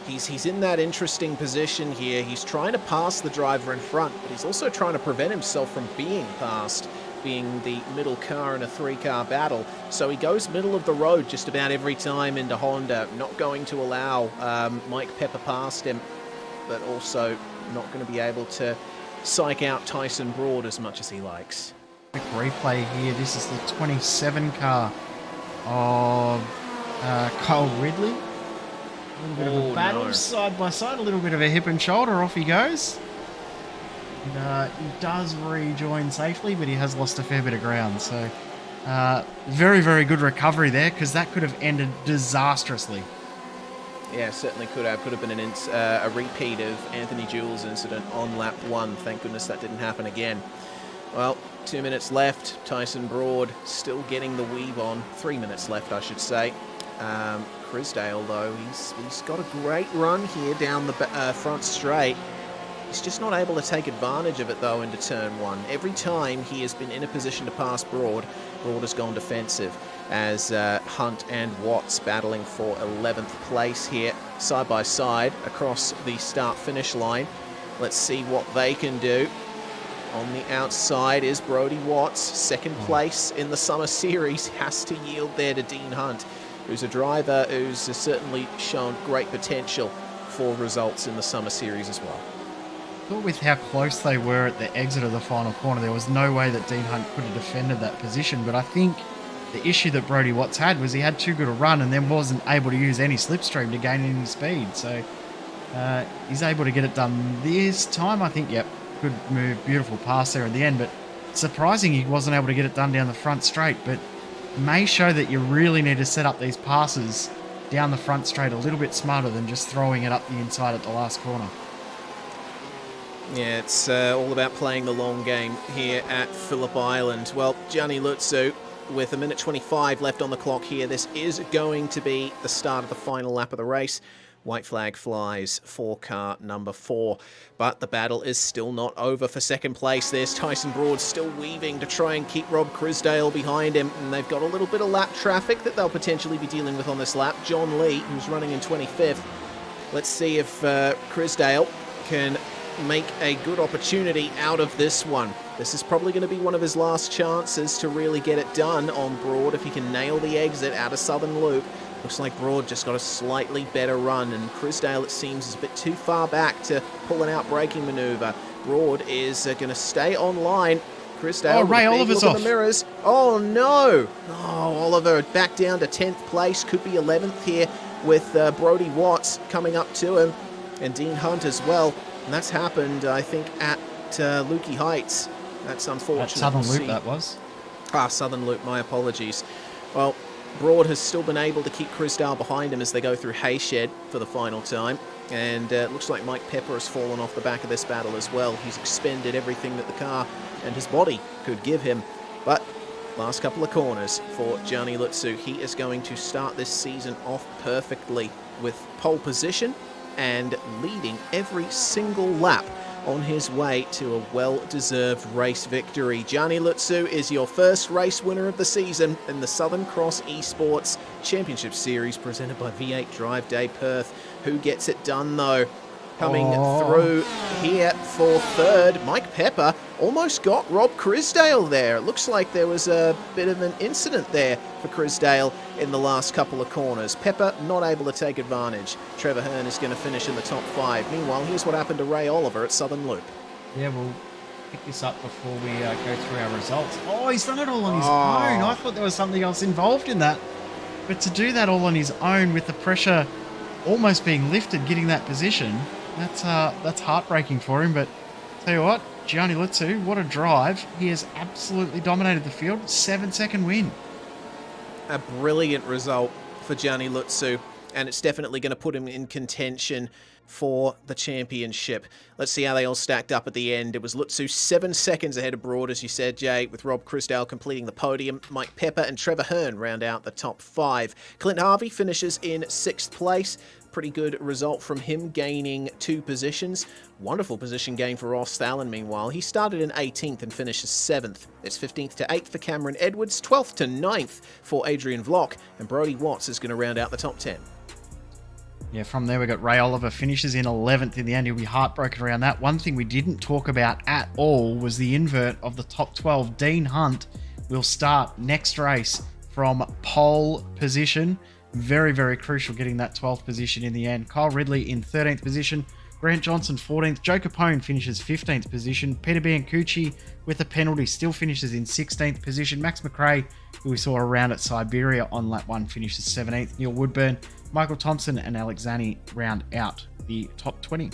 He's in that interesting position here. He's trying to pass the driver in front, but he's also trying to prevent himself from being passed, being the middle car in a 3-car battle. So he goes middle of the road just about every time into Honda, not going to allow Mike Pepper past him, but also not going to be able to psych out Tyson Broad as much as he likes. Quick replay here. This is the 27 car of Cole Ridley. A little bit of a battle side by side, a little bit of a hip and shoulder, off he goes. And, he does rejoin safely, but he has lost a fair bit of ground. So very, very good recovery there, because that could have ended disastrously. Yeah, certainly could have. Could have been a repeat of Anthony Jewell's incident on lap 1. Thank goodness that didn't happen again. Well, 2 minutes left. Tyson Broad still getting the weave on. 3 minutes left, I should say. Crisdale, though, he's got a great run here down the front straight. He's just not able to take advantage of it, though, into turn 1. Every time he has been in a position to pass Broad has gone defensive, as Hunt and Watts battling for 11th place here, side by side, across the start-finish line. Let's see what they can do. On the outside is Brodie Watts, second place in the Summer Series, has to yield there to Dean Hunt, who's a driver who's certainly shown great potential for results in the Summer Series as well. I thought with how close they were at the exit of the final corner, there was no way that Dean Hunt could have defended that position, but I think the issue that Brodie Watts had was he had too good a run and then wasn't able to use any slipstream to gain any speed, so he's able to get it done this time. I think, yep, good move, beautiful pass there at the end, but surprising he wasn't able to get it done down the front straight, but may show that you really need to set up these passes down the front straight a little bit smarter than just throwing it up the inside at the last corner. Yeah, it's all about playing the long game here at Phillip Island. Well, Gianni Lutzu, with 1:25 left on the clock here, this is going to be the start of the final lap of the race. White flag flies for car number 4. But the battle is still not over for second place. There's Tyson Broad still weaving to try and keep Rob Crisdale behind him. And they've got a little bit of lap traffic that they'll potentially be dealing with on this lap. John Lee, who's running in 25th. Let's see if Crisdale can make a good opportunity out of this one. This is probably going to be one of his last chances to really get it done on Broad if he can nail the exit out of Southern Loop. Looks like Broad just got a slightly better run, and Crisdale, it seems, is a bit too far back to pull an out-braking manoeuvre. Broad is going to stay on line. Crisdale, Ray Oliver's off. The mirrors. Oh, no. Oh, Oliver back down to 10th place. Could be 11th here with Brodie Watts coming up to him, and Dean Hunt as well. And that's happened, I think, at Lukey Heights. That's unfortunate. At Southern Loop, that was. Southern Loop, my apologies. Well, Broad has still been able to keep Crisdale behind him as they go through Hayshed for the final time. And it looks like Mike Pepper has fallen off the back of this battle as well. He's expended everything that the car and his body could give him. But last couple of corners for Gianni Lutsu. He is going to start this season off perfectly with pole position and leading every single lap on his way to a well-deserved race victory. Gianni Lutsu is your first race winner of the season in the Southern Cross Esports Championship Series presented by V8 Drive Day Perth. Who gets it done though? Coming through here for third, Mike Pepper almost got Rob Crisdale there. It looks like there was a bit of an incident there for Crisdale in the last couple of corners. Pepper not able to take advantage. Trevor Hearn is going to finish in the top 5. Meanwhile, here's what happened to Ray Oliver at Southern Loop. Yeah, we'll pick this up before we go through our results. Oh, he's done it all on his own. I thought there was something else involved in that. But to do that all on his own with the pressure almost being lifted, getting that position, that's heartbreaking for him. But tell you what, Gianni Lutsu, what a drive. He has absolutely dominated the field. 7-second win. A brilliant result for Gianni Lutsu, and it's definitely going to put him in contention for the championship. Let's see how they all stacked up at the end. It was Lutsu 7 seconds ahead of Broad, as you said, Jay, with Rob Crisdale completing the podium. Mike Pepper and Trevor Hearn round out the top 5. Clint Harvey finishes in 6th place. Pretty good result from him, gaining 2 positions. Wonderful position gain for Ross Allen, meanwhile. He started in 18th and finishes 7th. It's 15th to 8th for Cameron Edwards, 12th to 9th for Adrian Vlock, and Brody Watts is going to round out the top 10. Yeah, from there we got Ray Oliver finishes in 11th in the end. He'll be heartbroken around that. One thing we didn't talk about at all was the invert of the top 12. Dean Hunt will start next race from pole position. Very, very crucial getting that 12th position in the end. Kyle Ridley in 13th position. Grant Johnson 14th. Joe Capone finishes 15th position. Peter Biancucci with a penalty still finishes in 16th position. Max McRae, who we saw around at Siberia on lap 1, finishes 17th. Neil Woodburn, Michael Thompson and Alex Zani round out the top 20.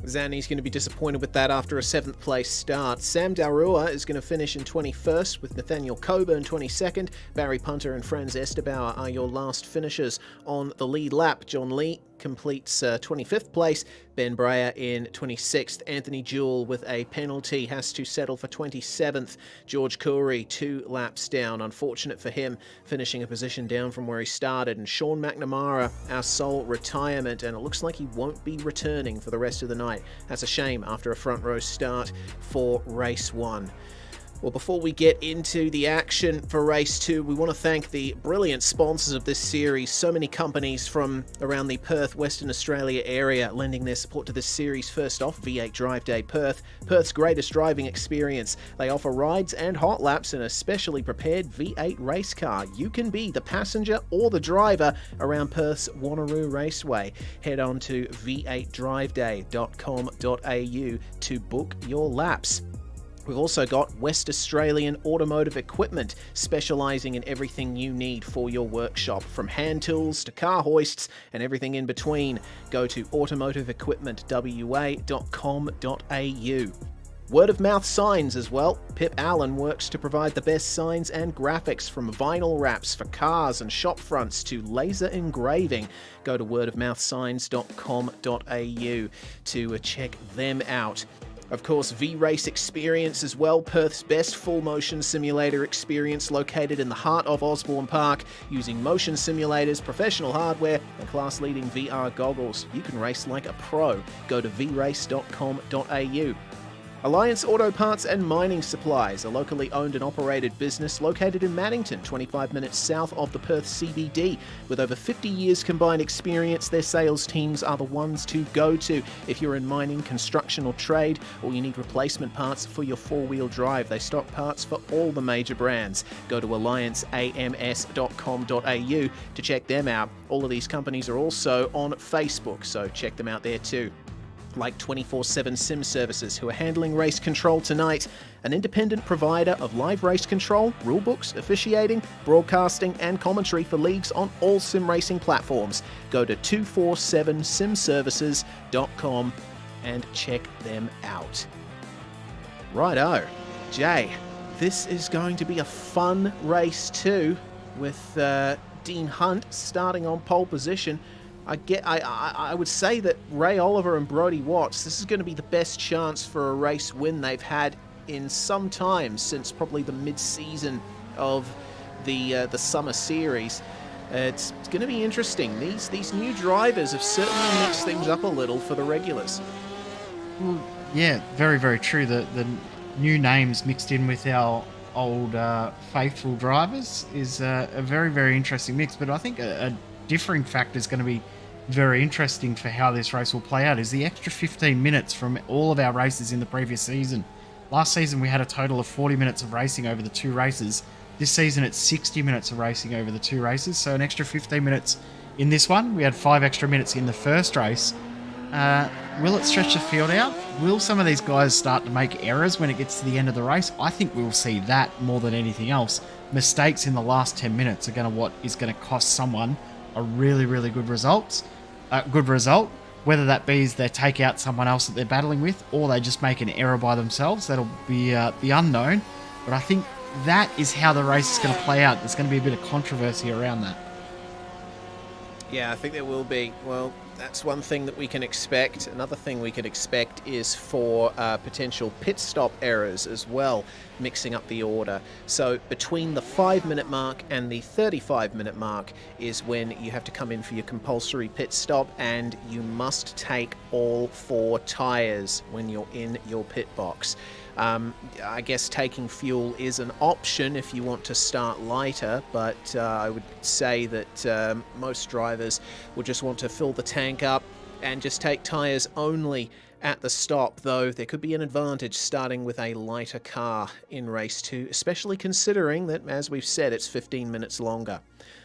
Zani's going to be disappointed with that after a 7th place start. Sam Darua is going to finish in 21st with Nathaniel Coburn 22nd. Barry Punter and Franz Estebauer are your last finishers on the lead lap. John Lee completes 25th place. Ben Breyer in 26th. Anthony Jewell with a penalty has to settle for 27th. George Coury 2 laps down. Unfortunate for him, finishing a position down from where he started. And Sean McNamara, our sole retirement, and it looks like he won't be returning for the rest of the night. That's a shame after a front row start for race 1. Well, before we get into the action for Race 2, we want to thank the brilliant sponsors of this series. So many companies from around the Perth, Western Australia area lending their support to this series. First off, V8 Drive Day Perth, Perth's greatest driving experience. They offer rides and hot laps in a specially prepared V8 race car. You can be the passenger or the driver around Perth's Wanneroo Raceway. Head on to v8driveday.com.au to book your laps. We've also got West Australian Automotive Equipment, specialising in everything you need for your workshop, from hand tools to car hoists and everything in between. Go to automotiveequipmentwa.com.au. Word of mouth signs as well. Pip Allen works to provide the best signs and graphics, from vinyl wraps for cars and shop fronts to laser engraving. Go to wordofmouthsigns.com.au to check them out. Of course, V-Race Experience as well, Perth's best full motion simulator experience, located in the heart of Osborne Park, using motion simulators, professional hardware and class-leading VR goggles. You can race like a pro. Go to vrace.com.au. Alliance Auto Parts and Mining Supplies, a locally owned and operated business located in Maddington, 25 minutes south of the Perth CBD. With over 50 years combined experience, their sales teams are the ones to go to. If you're in mining, construction or trade, or you need replacement parts for your four-wheel drive, they stock parts for all the major brands. Go to allianceams.com.au to check them out. All of these companies are also on Facebook, so check them out there too. Like 24/7 Sim Services, who are handling race control tonight, an independent provider of live race control, rulebooks, officiating, broadcasting and commentary for leagues on all sim racing platforms. Go to 247simservices.com and check them out. Righto. Jay, this is going to be a fun race too, with Dean Hunt starting on pole position. I would say that Ray Oliver and Brodie Watts, this is going to be the best chance for a race win they've had in some time, since probably the mid-season of the summer series. It's going to be interesting. These new drivers have certainly mixed things up a little for the regulars. Well, yeah, very, very true. The new names mixed in with our old faithful drivers is a very, very interesting mix. But I think a differing factor is going to be very interesting for how this race will play out is the extra 15 minutes from all of our races in the previous season. Last season we had a total of 40 minutes of racing over the 2 races. This season it's 60 minutes of racing over the 2 races, so an extra 15 minutes in this one. We had 5 extra minutes in the first race. Will it stretch the field out? Will some of these guys start to make errors when it gets to the end of the race? I think we'll see that more than anything else. Mistakes in the last 10 minutes are what is going to cost someone a really, really good result. Whether that be they take out someone else that they're battling with, or they just make an error by themselves, that'll be the unknown. But I think that is how the race is going to play out. There's going to be a bit of controversy around that. Yeah, I think there will be. Well, that's one thing that we can expect. Another thing we could expect is for potential pit stop errors as well, mixing up the order. So between the 5-minute mark and the 35-minute mark is when you have to come in for your compulsory pit stop, and you must take all 4 tyres when you're in your pit box. I guess taking fuel is an option if you want to start lighter, but I would say that most drivers will just want to fill the tank up and just take tyres only at the stop, though there could be an advantage starting with a lighter car in race 2, especially considering that, as we've said, it's 15 minutes longer.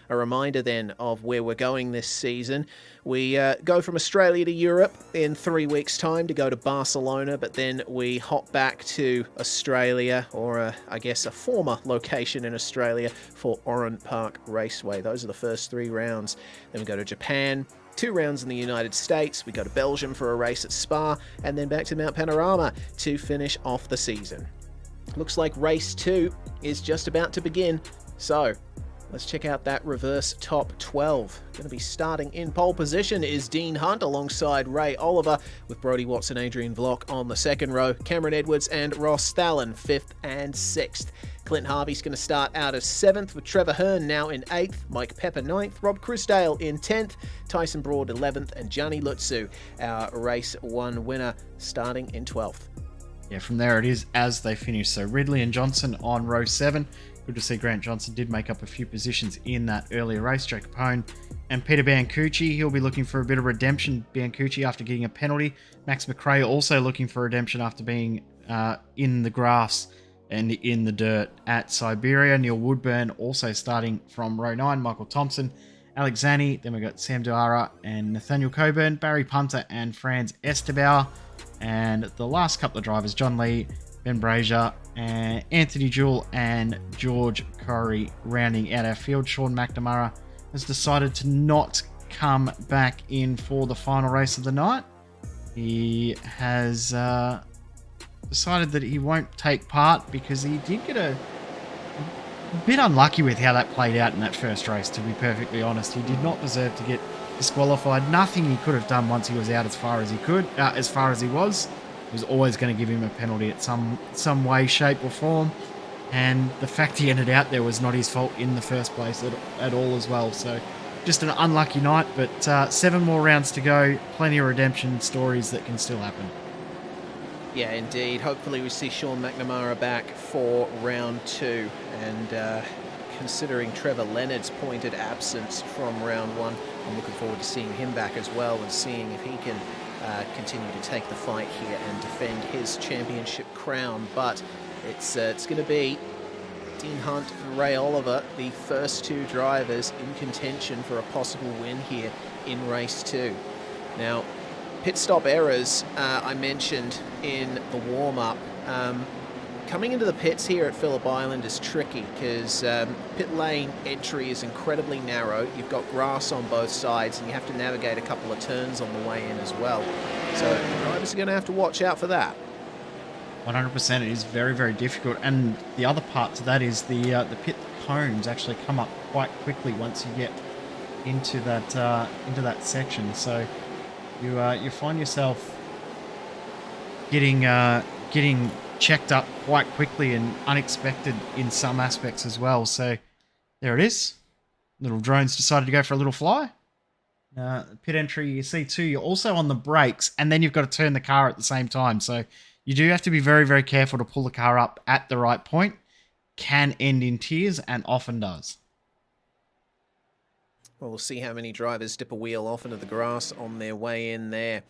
A reminder then of where we're going this season. We go from Australia to Europe in 3 weeks' time to go to Barcelona, but then we hop back to Australia, or I guess a former location in Australia, for Oran Park Raceway. Those are the first 3 rounds. Then we go to Japan, 2 rounds in the United States, we go to Belgium for a race at Spa, and then back to Mount Panorama to finish off the season. Looks like race 2 is just about to begin, so let's check out that reverse top 12. Going to be starting in pole position is Dean Hunt alongside Ray Oliver, with Brodie Watts and Adrian Vlock on the 2nd row, Cameron Edwards and Ross Thalen 5th and 6th. Clint Harvey's going to start out as 7th, with Trevor Hearn now in 8th, Mike Pepper 9th, Rob Chrisdale in 10th, Tyson Broad 11th, and Gianni Lutzu, our race 1 winner, starting in 12th. Yeah, from there it is as they finish. So Ridley and Johnson on row 7. Good to see Grant Johnson did make up a few positions in that earlier race. Joe Capone and Peter Biancucci, he'll be looking for a bit of redemption. Biancucci after getting a penalty. Max McRae also looking for redemption after being in the grass and in the dirt at Siberia. Neil Woodburn also starting from row 9. Michael Thompson, Alex Zani. Then we got Sam Duara and Nathaniel Coburn, Barry Punter and Franz Estebauer. And the last couple of drivers, John Lee, Ben Brazier, and Anthony Jewell and George Corey rounding out our field. Sean McNamara has decided to not come back in for the final race of the night. He has decided that he won't take part because he did get a bit unlucky with how that played out in that first race, to be perfectly honest. He did not deserve to get disqualified. Nothing he could have done once he was out as far as he could, as far as he was. It was always going to give him a penalty at some way, shape or form. And the fact he ended out there was not his fault in the first place at all as well. So just an unlucky night, but 7 more rounds to go. Plenty of redemption stories that can still happen. Yeah, indeed. Hopefully we see Sean McNamara back for round 2. And considering Trevor Leonard's pointed absence from round 1, I'm looking forward to seeing him back as well, and seeing if he can continue to take the fight here and defend his championship crown. But it's going to be Dean Hunt and Ray Oliver, the first 2 drivers in contention for a possible win here in race 2. Now, pit stop errors I mentioned in the warm-up. Coming into the pits here at Phillip Island is tricky because pit lane entry is incredibly narrow. You've got grass on both sides and you have to navigate a couple of turns on the way in as well. So the drivers are going to have to watch out for that. 100%. It is very, very difficult. And the other part to that is the pit cones actually come up quite quickly once you get into that section. So you find yourself getting checked up quite quickly and unexpected in some aspects as well. So there it is. Little drones decided to go for a little fly. Pit entry, you see too, you're also on the brakes, and then you've got to turn the car at the same time. So you do have to be very, very careful to pull the car up at the right point. Can end in tears, and often does. Well, we'll see how many drivers dip a wheel off into the grass on their way in there.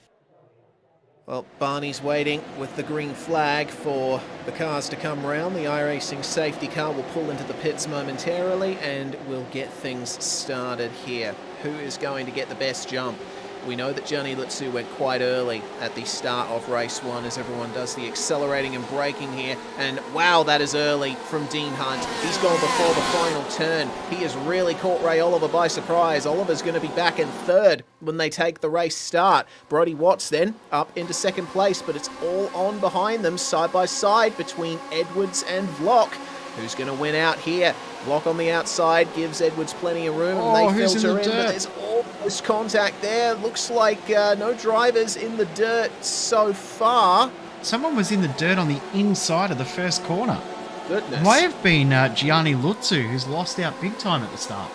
Well, Barney's waiting with the green flag for the cars to come round. The iRacing safety car will pull into the pits momentarily, and we'll get things started here. Who is going to get the best jump? We know that Gianni Lutsu went quite early at the start of race 1 as everyone does the accelerating and braking here. And wow, that is early from Dean Hunt. He's gone before the final turn. He has really caught Ray Oliver by surprise. Oliver's going to be back in 3rd when they take the race start. Brody Watts then up into 2nd place, but it's all on behind them, side by side between Edwards and Vlock. Who's going to win out here? Vlock on the outside gives Edwards plenty of room, and they filter in, but there's almost contact there. Looks like no drivers in the dirt so far. Someone was in the dirt on the inside of the first corner. Goodness. May have been Gianni Lutsu, who's lost out big time at the start.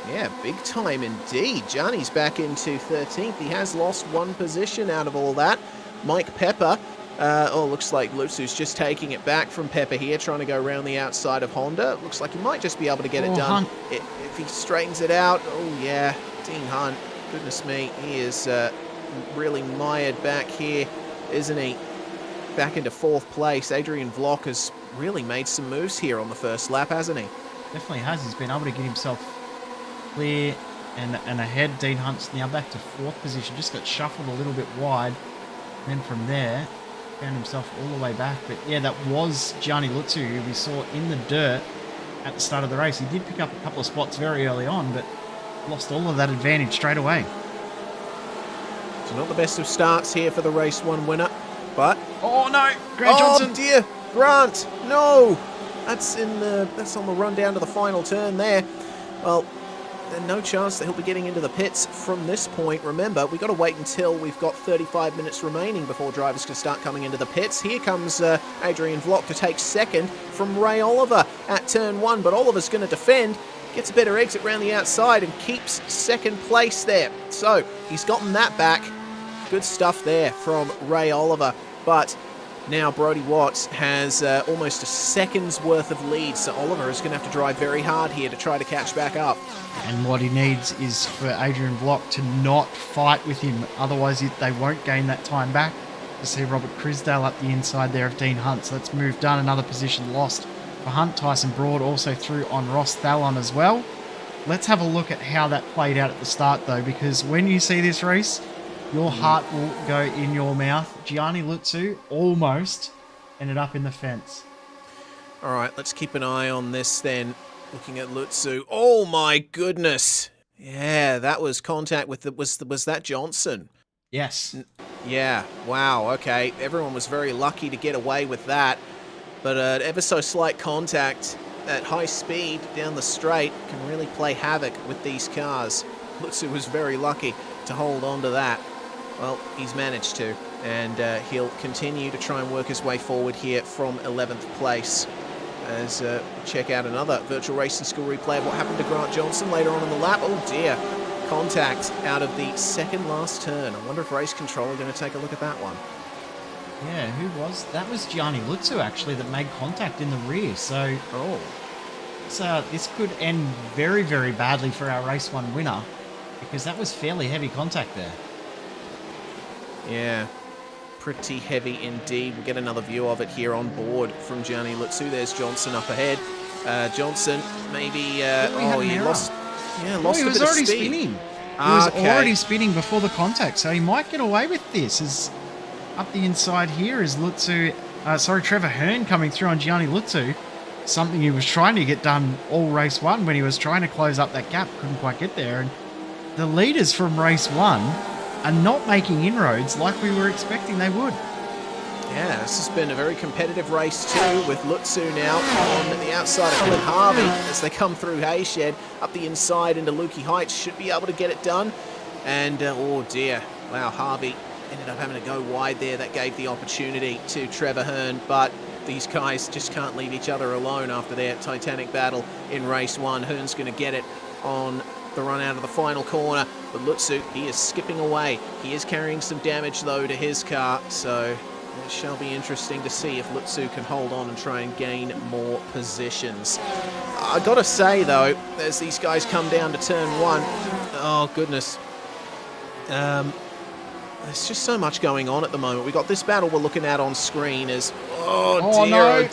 Yeah, big time indeed. Gianni's back into 13th. He has lost 1 position out of all that. Mike Pepper. Looks like Lutsu's just taking it back from Pepper here, trying to go around the outside of Honda. Looks like he might just be able to get it done if he straightens it out. Oh, yeah. Dean Hunt. Goodness me. He is really mired back here, isn't he? Back into 4th place. Adrian Vlock has really made some moves here on the first lap, hasn't he? Definitely has. He's been able to get himself clear and ahead. Dean Hunt's now back to 4th position. Just got shuffled a little bit wide. And then from there, found himself all the way back. But yeah, that was Gianni Lutsu, who we saw in the dirt at the start of the race. He did pick up a couple of spots very early on, but lost all of that advantage straight away. So not the best of starts here for the race 1 winner, but... Oh no! Grant Johnson! Oh dear! Grant! No! That's on the run down to the final turn there. Well, there's no chance that he'll be getting into the pits from this point. Remember, we've got to wait until we've got 35 minutes remaining before drivers can start coming into the pits. Here comes Adrian Vlock to take 2nd from Ray Oliver at turn 1, but Oliver's going to defend, gets a better exit round the outside and keeps 2nd place there. So he's gotten that back. Good stuff there from Ray Oliver, but now Brody Watts has almost a second's worth of lead, so Oliver is going to have to drive very hard here to try to catch back up. And what he needs is for Adrian Vlock to not fight with him, otherwise they won't gain that time back. You see Robert Crisdale up the inside there of Dean Hunt, so that's moved done. Another position lost for Hunt. Tyson Broad also through on Ross Thallon as well. Let's have a look at how that played out at the start though, because when you see this race, your heart will go in your mouth. Gianni Lutsu almost ended up in the fence. All right, let's keep an eye on this then. Looking at Lutsu. Oh my goodness. Yeah, that was contact with was that Johnson? Yes. Yeah, wow, okay. Everyone was very lucky to get away with that. But ever so slight contact at high speed down the straight can really play havoc with these cars. Lutsu was very lucky to hold on to that. Well, he's managed to, and he'll continue to try and work his way forward here from 11th place. As we check out another virtual racing school replay of what happened to Grant Johnson later on in the lap. Oh dear, contact out of the 2nd last turn. I wonder if race control are going to take a look at that one. Yeah, who was? That was Gianni Lutsu actually that made contact in the rear. So, this could end very, very badly for our race 1 winner, because that was fairly heavy contact there. Yeah, pretty heavy indeed. We'll get another view of it here on board from Gianni Lutsu. There's Johnson up ahead. Johnson maybe... he lost a bit of speed. He was already spinning. He was already spinning before the contact, so he might get away with this. As up the inside here is Trevor Hearn coming through on Gianni Lutsu. Something he was trying to get done all race 1 when he was trying to close up that gap. Couldn't quite get there. And the leaders from race 1 are not making inroads like we were expecting they would. Yeah, this has been a very competitive race too, with Lutzu now on the outside of Phillip Harvey as they come through Hayshed up the inside into Lukey Heights. Should be able to get it done. And oh dear, wow, Harvey ended up having to go wide there. That gave the opportunity to Trevor Hearn, but these guys just can't leave each other alone after their titanic battle in race 1. Hearn's going to get it on the run out of the final corner, but Lutzu, he is skipping away. He is carrying some damage though to his car, so it shall be interesting to see if Lutzu can hold on and try and gain more positions. I gotta say though, as these guys come down to turn 1, oh goodness, there's just so much going on at the moment. We've got this battle we're looking at on screen as, oh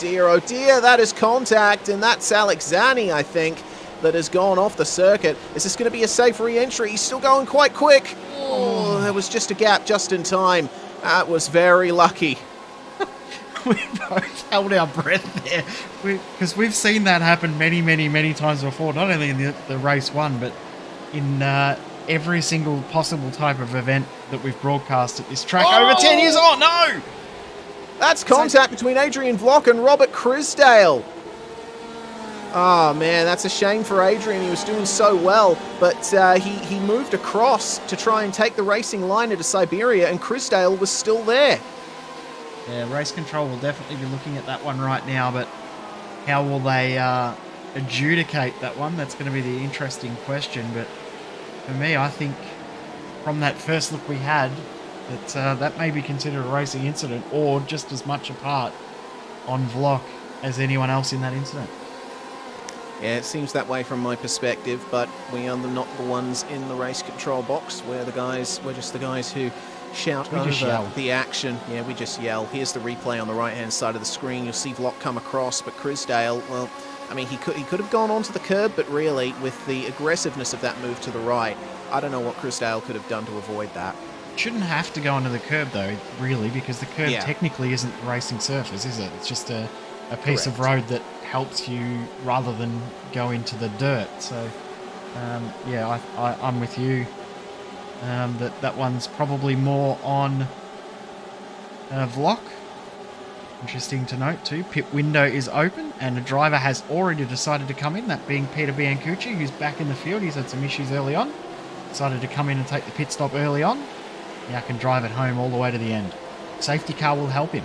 dear, that is contact, and that's Alex Zani, I think, that has gone off the circuit. Is this going to be a safe re-entry? He's still going quite quick. Oh, there was just a gap just in time. That was very lucky. We both held our breath there, because we've seen that happen many times before, not only in the race 1, but in every single possible type of event that we've broadcast at this track over 10 years. Oh no! That's contact between Adrian Vlock and Robert Crisdale. Oh man, that's a shame for Adrian. He was doing so well, but he moved across to try and take the racing line into Siberia, and Crisdale was still there. Yeah, race control will definitely be looking at that one right now, but how will they adjudicate that one? That's going to be the interesting question. But for me, I think from that first look we had, that that may be considered a racing incident, or just as much a part on Vlock as anyone else in that incident. Yeah, it seems that way from my perspective, but we are not the ones in the race control box. We're just the guys who shout over the action. Yeah, we just yell. Here's the replay on the right-hand side of the screen. You'll see Vlock come across, but Crisdale, well, I mean, he could have gone onto the curb, but really, with the aggressiveness of that move to the right, I don't know what Crisdale could have done to avoid that. Shouldn't have to go onto the curb, though, really, because the curb technically isn't the racing surface, is it? It's just a piece of road that helps you rather than go into the dirt. So, yeah, I'm with you. That one's probably more on Vlock. Interesting to note too, pit window is open and a driver has already decided to come in, that being Peter Biancucci, who's back in the field. He's had some issues early on, decided to come in and take the pit stop early on. Now can drive it home all the way to the end. Safety car will help him.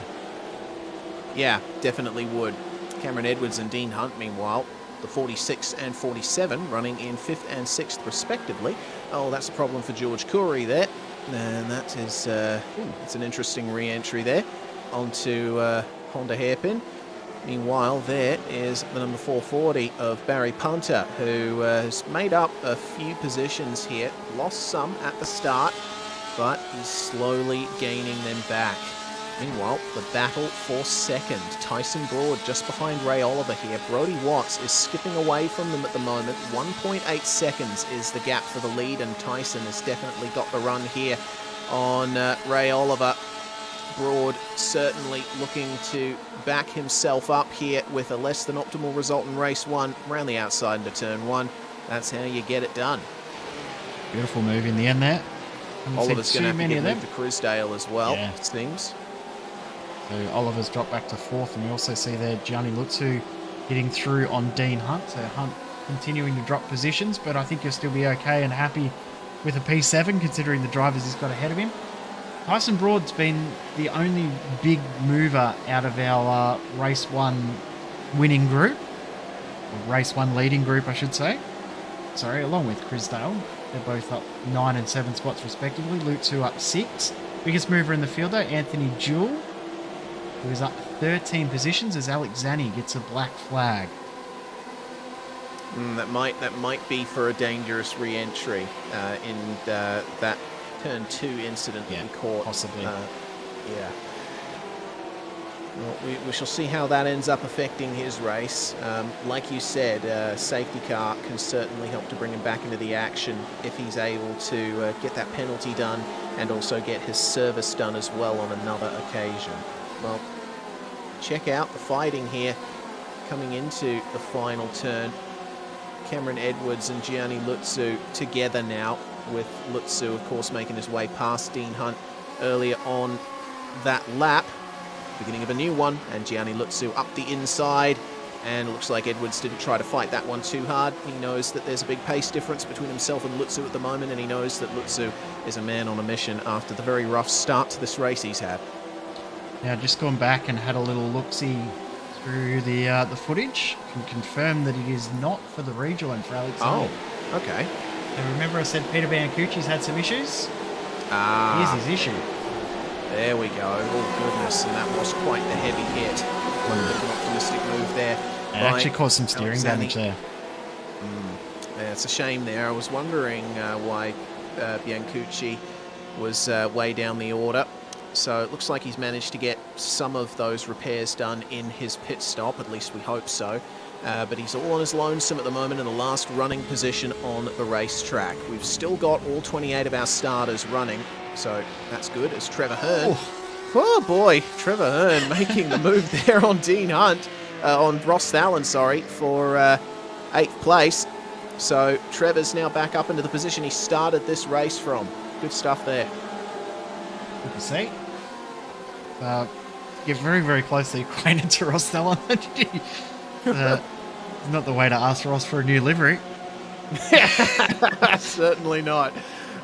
Yeah, definitely would. Cameron Edwards and Dean Hunt, meanwhile, the 46 and 47, running in 5th and 6th respectively. Oh, that's a problem for George Coury there. And that is it's an interesting re-entry there onto Honda Hairpin. Meanwhile, there is the number 440 of Barry Punter, who has made up a few positions here. Lost some at the start, but he's slowly gaining them back. Meanwhile, the battle for second. Tyson Broad just behind Ray Oliver here. Brody Watts is skipping away from them at the moment. 1.8 seconds is the gap for the lead, and Tyson has definitely got the run here on Ray Oliver. Broad certainly looking to back himself up here with a less than optimal result in race 1. Around the outside into turn 1. That's how you get it done. Beautiful move in the end there. Oliver's going to have to get moved to Crisdale as well, it seems. So Oliver's dropped back to 4th, and we also see there Gianni Lutzu hitting through on Dean Hunt. So Hunt continuing to drop positions, but I think he'll still be okay and happy with a P7 considering the drivers he's got ahead of him. Tyson Broad's been the only big mover out of our race 1 winning group, or race 1 leading group I should say. Sorry, along with Crisdale. They're both up 9 and 7 spots respectively. Lutzu up 6. Biggest mover in the field though, Anthony Jewell, who is up 13 positions as Alex Zani gets a black flag. That might be for a dangerous re-entry in that turn 2 incident that we caught. Possibly. Yeah. Well, we shall see how that ends up affecting his race. Like you said, safety car can certainly help to bring him back into the action if he's able to get that penalty done and also get his service done as well on another occasion. Well, check out the fighting here coming into the final turn. Cameron Edwards and Gianni Lutzu together now, with Lutzu, of course, making his way past Dean Hunt earlier on that lap. beginning of a new one, and Gianni Lutzu up the inside. And it looks like Edwards didn't try to fight that one too hard. He knows that there's a big pace difference between himself and Lutzu at the moment, and he knows that Lutzu is a man on a mission after the very rough start to this race he's had. Now, just gone back and had a little look-see through the footage. Can confirm that it is not for the rejoin for Alex. Oh, okay. And remember I said Peter Biancucci's had some issues? Here's his issue. There we go. Oh, goodness. And that was quite the heavy hit. One bit of an optimistic move there. It actually caused some steering damage there. Yeah, it's a shame there. I was wondering why Biancucci was way down the order. So it looks like he's managed to get some of those repairs done in his pit stop. At least we hope so. But he's all on his lonesome at the moment in the last running position on the racetrack. We've still got all 28 of our starters running. So that's good as Trevor Hearn. Oh boy, Trevor Hearn making the move there on Dean Hunt, on Ross Allen, sorry, for 8th place. So Trevor's now back up into the position he started this race from. Good stuff there. Good to see. Get very, very closely acquainted to Ross Allen. Not the way to ask Ross for a new livery. Certainly not.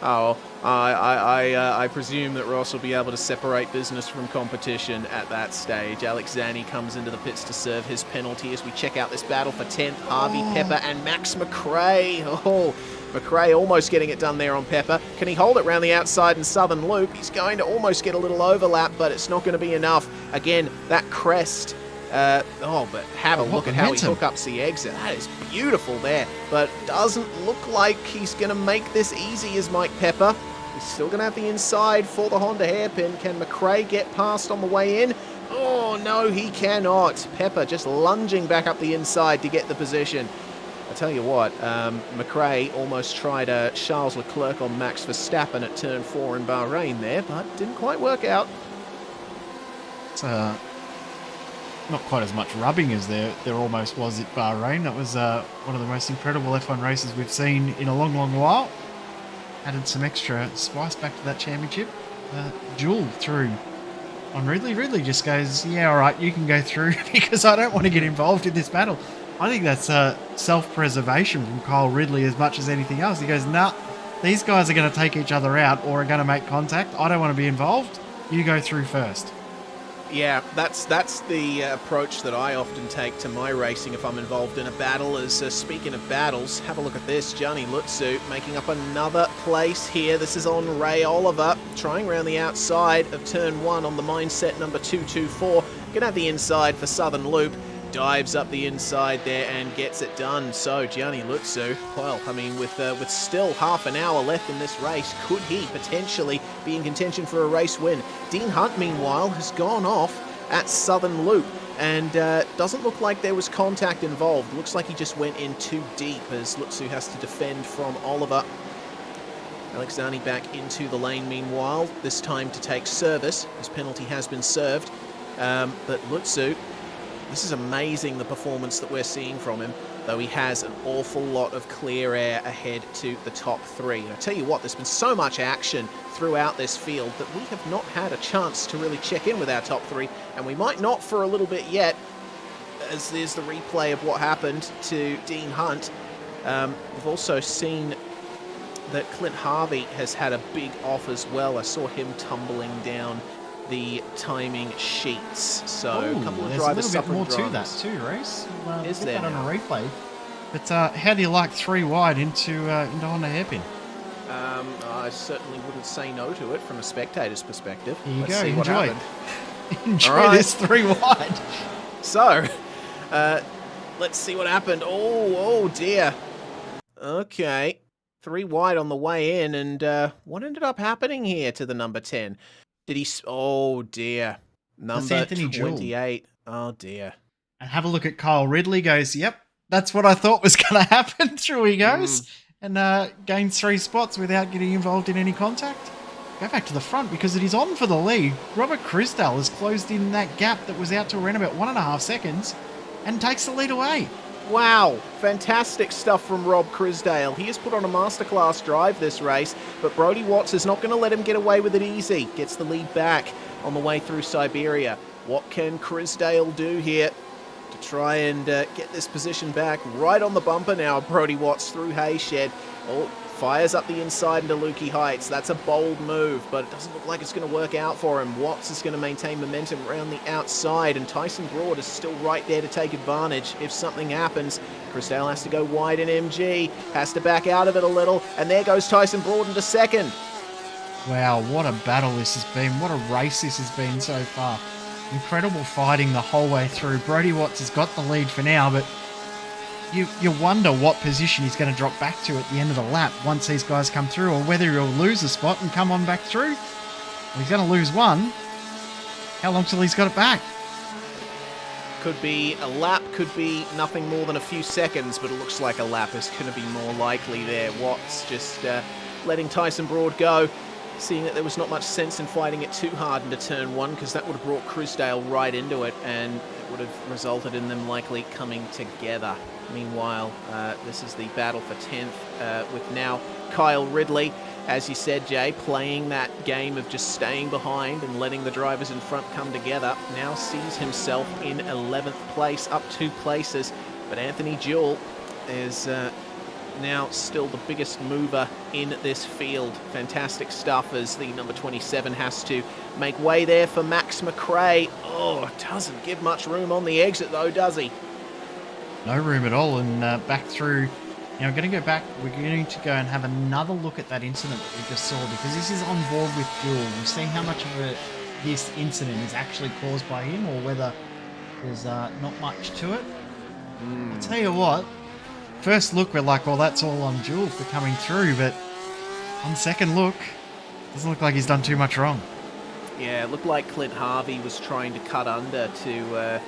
Oh, I presume that Ross will be able to separate business from competition at that stage. Alex Zani comes into the pits to serve his penalty as we check out this battle for 10th. Harvey Pepper and Max McRae. Oh, McRae almost getting it done there on Pepper. Can he hold it round the outside in Southern Loop? He's going to almost get a little overlap, but it's not going to be enough. Again, that crest. But have a look at how he hookups the exit. That is beautiful there, but doesn't look like he's going to make this easy as Mike Pepper. He's still going to have the inside for the Honda hairpin. Can McRae get past on the way in? Oh, no, he cannot. Pepper just lunging back up the inside to get the position. I tell you what, McRae almost tried a Charles Leclerc on Max Verstappen at turn 4 in Bahrain there, but didn't quite work out. It's not quite as much rubbing as there almost was at Bahrain. That was one of the most incredible F1 races we've seen in a long, long while. Added some extra spice back to that championship. Jewel through on Ridley. Ridley just goes, yeah, all right, you can go through because I don't want to get involved in this battle. I think that's self-preservation from Kyle Ridley as much as anything else. He goes, nah, these guys are going to take each other out or are going to make contact. I don't want to be involved. You go through first. Yeah, that's the approach that I often take to my racing if I'm involved in a battle. As speaking of battles, have a look at this. Gianni Lutzu making up another place here. This is on Ray Oliver, trying around the outside of turn 1 on the mindset number 224. Gonna have the inside for Southern Loop. Dives up the inside there and gets it done. So Gianni Lutzu, well, I mean, with still half an hour left in this race, could he potentially be in contention for a race win? Dean Hunt, meanwhile, has gone off at Southern Loop and doesn't look like there was contact involved. Looks like he just went in too deep as Lutzu has to defend from Oliver. Alex Zani back into the lane meanwhile, this time to take service. His penalty has been served, but Lutzu, this is amazing, the performance that we're seeing from him, though he has an awful lot of clear air ahead to the top 3. And I tell you what, there's been so much action throughout this field that we have not had a chance to really check in with our top 3, and we might not for a little bit yet, as there's the replay of what happened to Dean Hunt. We've also seen that Clint Harvey has had a big off as well. I saw him tumbling down the timing sheets. So a couple of drivers suffering more to that too, Race. Is there that on a replay? But how do you like 3 wide into Honda hairpin? I certainly wouldn't say no to it from a spectator's perspective. Here you Let's go. see what Enjoy. happened. Enjoy this 3 wide. So, let's see what happened. Oh dear. Okay. 3 wide on the way in, and what ended up happening here to the number 10? Did he... Oh, dear. Number 28. Oh, dear. And have a look at Kyle Ridley. Goes, yep, that's what I thought was going to happen. Through he goes. And gains 3 spots without getting involved in any contact. Go back to the front because it is on for the lead. Robert Chrisdale has closed in that gap that was out to around about 1.5 seconds and takes the lead away. Wow, fantastic stuff from Rob Chrisdale. He has put on a masterclass drive this race, but Brodie Watts is not going to let him get away with it easy. Gets the lead back on the way through Siberia. What can Crisdale do here to try and get this position back? Right on the bumper now, Brody Watts through Hayshed. Oh, fires up the inside into Lukey Heights. That's a bold move, but it doesn't look like it's going to work out for him. Watts is going to maintain momentum around the outside, and Tyson Broad is still right there to take advantage if something happens. Crisdale has to go wide in MG, has to back out of it a little, and there goes Tyson Broad into second. Wow, what a battle this has been. What a race this has been so far. Incredible fighting the whole way through. Brody Watts has got the lead for now, but you wonder what position he's going to drop back to at the end of the lap once these guys come through, or whether he'll lose a spot and come on back through. Well, he's going to lose one. How long till he's got it back? Could be a lap, could be nothing more than a few seconds, but it looks like a lap is going to be more likely there. Watts just letting Tyson Broad go, seeing that there was not much sense in fighting it too hard into turn one, because that would have brought Crisdale right into it, and it would have resulted in them likely coming together. Meanwhile, this is the battle for 10th with now Kyle Ridley, as you said, Jay, playing that game of just staying behind and letting the drivers in front come together. Now sees himself in 11th place, up 2 places. But Anthony Jewell is now still the biggest mover in this field. Fantastic stuff as the number 27 has to make way there for Max McRae. Oh, doesn't give much room on the exit though, does he? No room at all, and back through. Now we're going to go back. We're going to go and have another look at that incident that we just saw, because this is on board with Jewell. We'll see how much of this incident is actually caused by him, or whether there's not much to it. I'll tell you what, first look we're like, well, that's all on Jewell for coming through, but on second look, doesn't look like he's done too much wrong. Yeah, it looked like Clint Harvey was trying to cut under to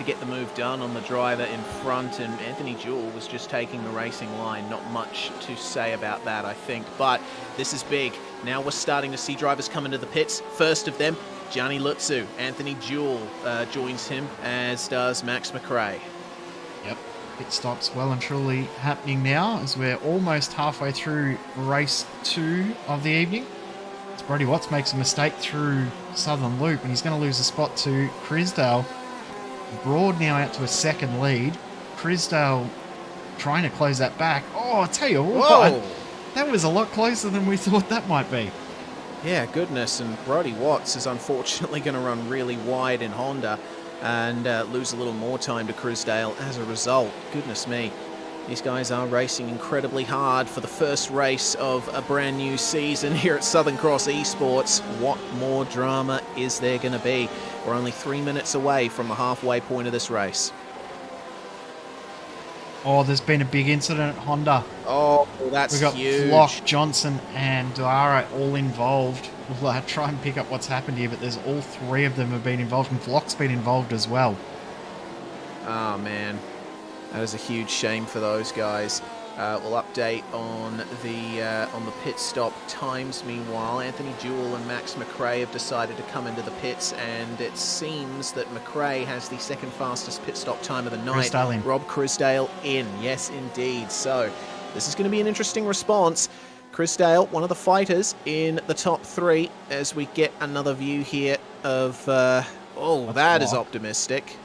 get the move done on the driver in front, and Anthony Jewell was just taking the racing line. Not much to say about that, I think, but this is big. Now we're starting to see drivers come into the pits. First of them, Gianni Lutzu. Anthony Jewell joins him, as does Max McRae. Yep, pit stops well and truly happening now, as we're almost halfway through race 2 of the evening. As Brody Watts makes a mistake through Southern Loop, and he's going to lose a spot to Crisdale. Broad now out to a second lead. Crisdale trying to close that back. Oh, I tell you what, Whoa. that was a lot closer than we thought that might be. Yeah, goodness, and Brody Watts is unfortunately going to run really wide in Honda and lose a little more time to Crisdale as a result. Goodness me. These guys are racing incredibly hard for the first race of a brand new season here at Southern Cross Esports. What more drama is there going to be? We're only 3 minutes away from the halfway point of this race. Oh, there's been a big incident at Honda. Oh, that's We've got huge. Flock, Johnson and Dara all involved. We'll try and pick up what's happened here, but there's all 3 of them have been involved, and Flock's been involved as well. Oh, man. That is a huge shame for those guys. We'll update on the pit stop times. Meanwhile, Anthony Jewell and Max McRae have decided to come into the pits, and it seems that McRae has the second fastest pit stop time of the night. Crisdale in. Rob Crisdale in. Yes, indeed. So this is going to be an interesting response. Crisdale, one of the fighters in the top 3, as we get another view here of... that is optimistic.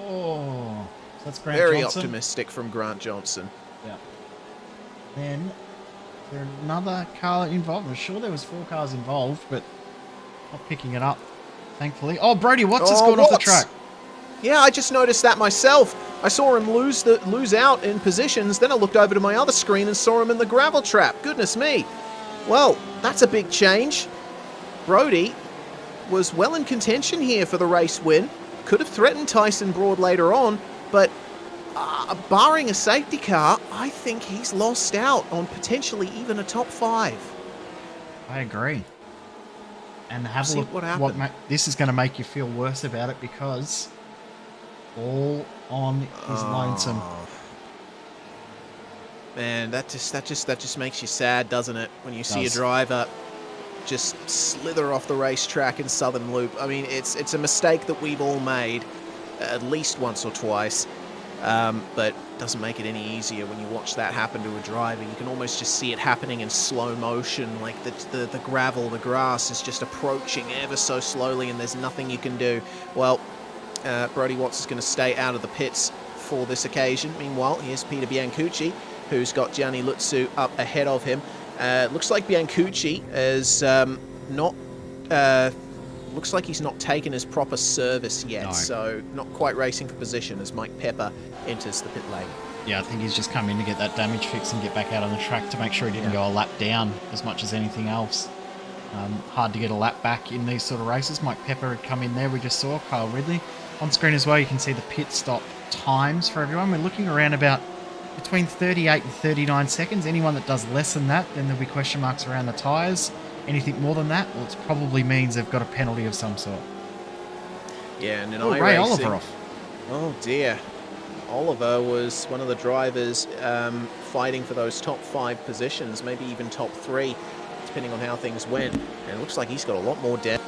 Oh, so that's Grant Very Johnson. optimistic from Grant Johnson. Yeah. Then, is there another car involved? I'm sure there was 4 cars involved, but not picking it up, thankfully. Oh, Brody Watts has gone off the track. Yeah, I just noticed that myself. I saw him lose out in positions, then I looked over to my other screen and saw him in the gravel trap. Goodness me. Well, that's a big change. Brody was well in contention here for the race win. Could have threatened Tyson Broad later on, but barring a safety car, I think he's lost out on potentially even a top 5. I agree. And have See a look what happened. this is going to make you feel worse about it, because all on his lonesome. Man, that just makes you sad, doesn't it? When you see a Does. driver just slither off the racetrack in Southern Loop. I mean, it's a mistake that we've all made at least once or twice. but doesn't make it any easier when you watch that happen to a driver. You can almost just see it happening in slow motion, like the gravel, the grass is just approaching ever so slowly, and there's nothing you can do. Well, Brodie Watts is going to stay out of the pits for this occasion. Meanwhile, here's Peter Biancucci, who's got Gianni Lutsu up ahead of him. Looks like Biancucci is not... looks like he's not taken his proper service yet, so not quite racing for position as Mike Pepper enters the pit lane. Yeah, I think he's just come in to get that damage fix and get back out on the track to make sure he didn't go a lap down as much as anything else. Hard to get a lap back in these sort of races. Mike Pepper had come in there, we just saw Kyle Ridley. On screen as well, you can see the pit stop times for everyone. We're looking around about between 38 and 39 seconds. Anyone that does less than that, then there'll be question marks around the tyres. Anything more than that, well, it probably means they've got a penalty of some sort. Yeah, and in iRacing... Ray Oliver off. Oh dear. Oliver was one of the drivers fighting for those top 5 positions, maybe even top 3, depending on how things went. And it looks like he's got a lot more damage.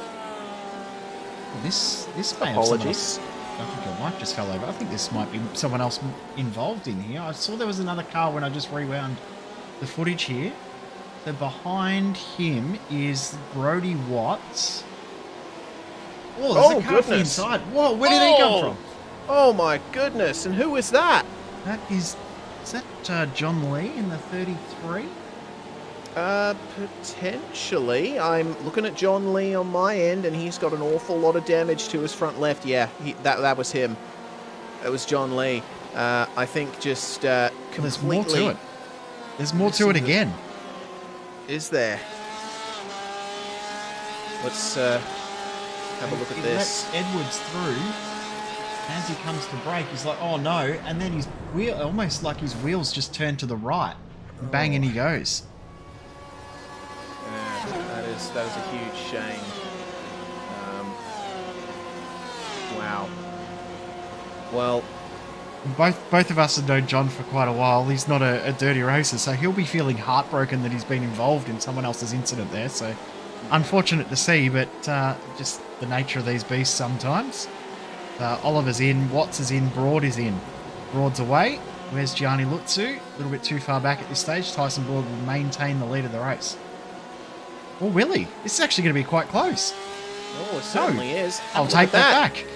Well, this may Apologies. I think your mic just fell over. I think this might be someone else involved in here. I saw there was another car when I just rewound the footage here. So behind him is Brodie Watts. Oh, there's a car from the inside. Whoa, where did he come from? Oh my goodness, and who is that? That is that John Lee in the 33? Potentially. I'm looking at John Lee on my end, and he's got an awful lot of damage to his front left. Yeah, that was him. That was John Lee. I think just completely... There's more to it. There's more to it again. Is there? Let's have a look at this. Lets Edwards through. As he comes to brake, he's like, oh no, and then his wheel, almost like his wheels just turn to the right. Bang, and he goes. That is a huge shame. Wow. Well, both of us have known John for quite a while. He's not a dirty racer, so he'll be feeling heartbroken that he's been involved in someone else's incident there. So, unfortunate to see, but just the nature of these beasts sometimes. Oliver's in, Watts is in, Broad is in. Broad's away. Where's Gianni Lutsu? A little bit too far back at this stage. Tyson Broad will maintain the lead of the race. Or will he? This is actually going to be quite close. Oh, it certainly is. I'll take that back.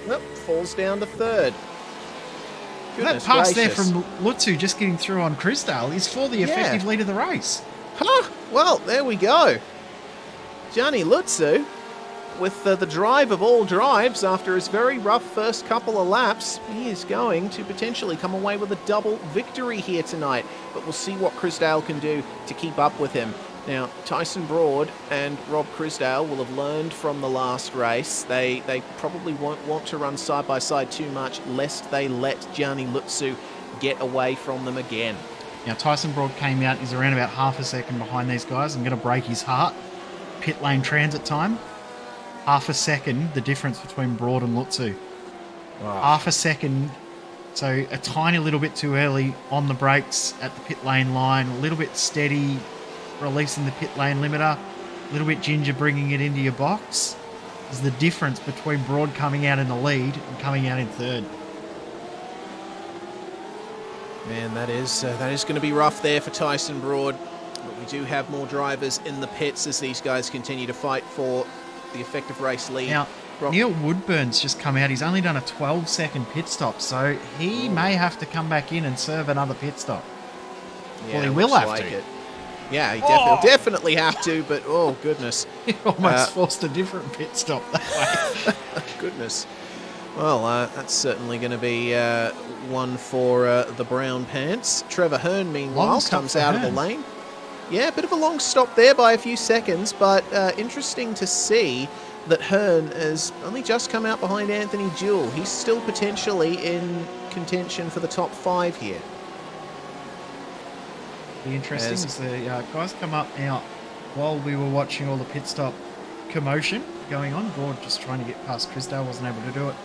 Nope, falls down to 3rd. That pass there from Lutsu just getting through on Crisdale is for the effective lead of the race. Huh, well, there we go. Gianni Lutsu, with the drive of all drives after his very rough first couple of laps, he is going to potentially come away with a double victory here tonight. But we'll see what Crisdale can do to keep up with him. Now, Tyson Broad and Rob Crisdale will have learned from the last race. They probably won't want to run side by side too much, lest they let Gianni Lutsu get away from them again. Now, Tyson Broad came out, he's around about half a second behind these guys. I'm going to break his heart. Pit lane transit time. Half a second, the difference between Broad and Lutsu. Wow. Half a second, so a tiny little bit too early on the brakes at the pit lane line, a little bit steady, releasing the pit lane limiter, a little bit ginger bringing it into your box. Is the difference between Broad coming out in the lead and coming out in 3rd. Man, that is going to be rough there for Tyson Broad. But we do have more drivers in the pits as these guys continue to fight for the effective race lead. Now, Neil Woodburn's just come out. He's only done a 12-second pit stop, so he may have to come back in and serve another pit stop. Yeah, well, he will have to. It. Yeah, he definitely have to, but oh, goodness. He almost forced a different pit stop that way. Goodness. Well, that's certainly going to be one for the brown pants. Trevor Hearn, meanwhile, comes out of the lane. Yeah, a bit of a long stop there by a few seconds, but interesting to see that Hearn has only just come out behind Anthony Jewell. He's still potentially in contention for the top 5 here. Be interesting as the guys come up now while we were watching all the pit stop commotion going on. Broad just trying to get past Crisdale, wasn't able to do it.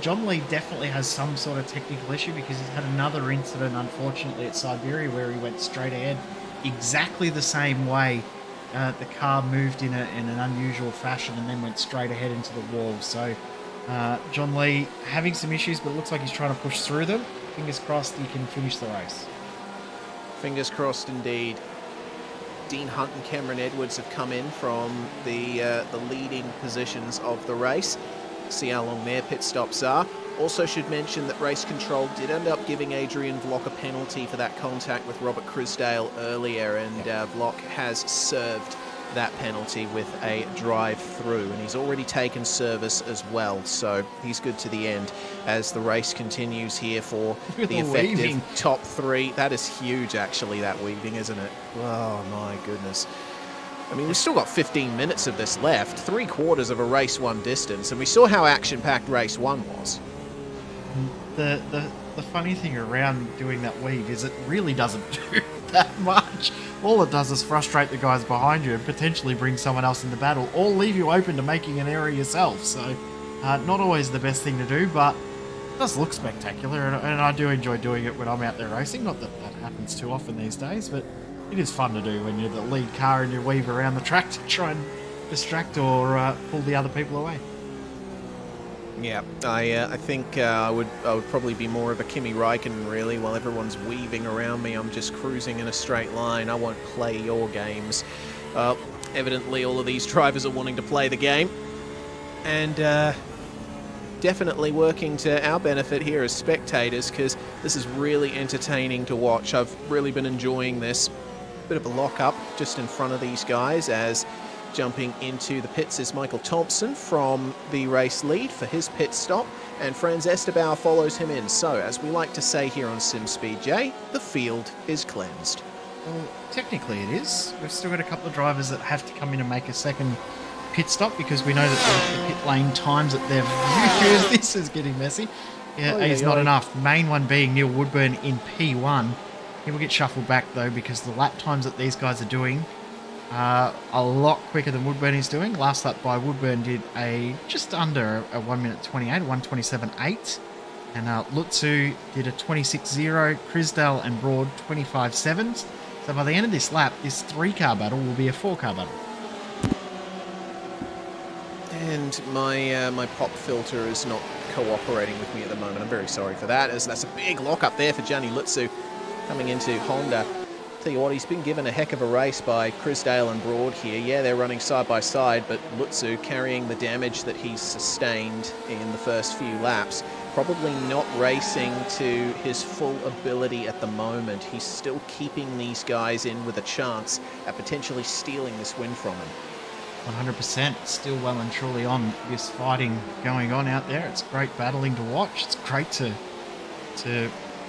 John Lee definitely has some sort of technical issue because he's had another incident, unfortunately, at Siberia where he went straight ahead exactly the same way. The car moved in an unusual fashion and then went straight ahead into the wall. So John Lee having some issues, but it looks like he's trying to push through them. fingers crossed you can finish the race. Fingers crossed indeed. Dean Hunt and Cameron Edwards have come in from the leading positions of the race. See how long their pit stops are. Also should mention that Race Control did end up giving Adrian Vlock a penalty for that contact with Robert Crisdale earlier, and Vlock has served that penalty with a drive-through, and he's already taken service as well, so he's good to the end as the race continues here for the effective weaving. top three. That is huge, actually, that weaving, isn't it? Oh my goodness. I mean, we've still got 15 minutes of this left, 3/4 of a race one distance, and we saw how action-packed race one was. The funny thing around doing that weave is it really doesn't do that much. All it does is frustrate the guys behind you and potentially bring someone else into battle, or leave you open to making an error yourself. So, not always the best thing to do, but it does look spectacular, and I do enjoy doing it when I'm out there racing. Not that that happens too often these days, but it is fun to do when you're the lead car and you weave around the track to try and distract or pull the other people away. Yeah, I think I would probably be more of a Kimi Räikkönen, really. While everyone's weaving around me, I'm just cruising in a straight line. I won't play your games. Evidently, all of these drivers are wanting to play the game, and definitely working to our benefit here as spectators, because this is really entertaining to watch. I've really been enjoying this. Bit of a lock-up just in front of these guys, as jumping into the pits is Michael Thompson from the race lead for his pit stop, and Franz Estebauer follows him in. So, as we like to say here on SimSpeed J, the field is cleansed. Well, technically it is. We've still got a couple of drivers that have to come in and make a second pit stop, because we know that the pit lane times that they've used, this is getting messy, is not enough. Main one being Neil Woodburn in P1. He will get shuffled back though, because the lap times that these guys are doing a lot quicker than Woodburn is doing. Last lap by Woodburn did just under a 1 minute 28, 1:27.8, and Lutzu did a 26.0. Crisdale and Broad 25.7s. So by the end of this lap, this 3-car battle will be a 4-car battle. And my pop filter is not cooperating with me at the moment. I'm very sorry for that, as that's a big lock up there for Gianni Lutzu coming into Honda. Tell you what, he's been given a heck of a race by Crisdale and Broad here. Yeah, they're running side by side, but Lutzu carrying the damage that he's sustained in the first few laps, probably not racing to his full ability at the moment. He's still keeping these guys in with a chance at potentially stealing this win from him. 100%, still well and truly on this fighting going on out there. It's great battling to watch. It's great to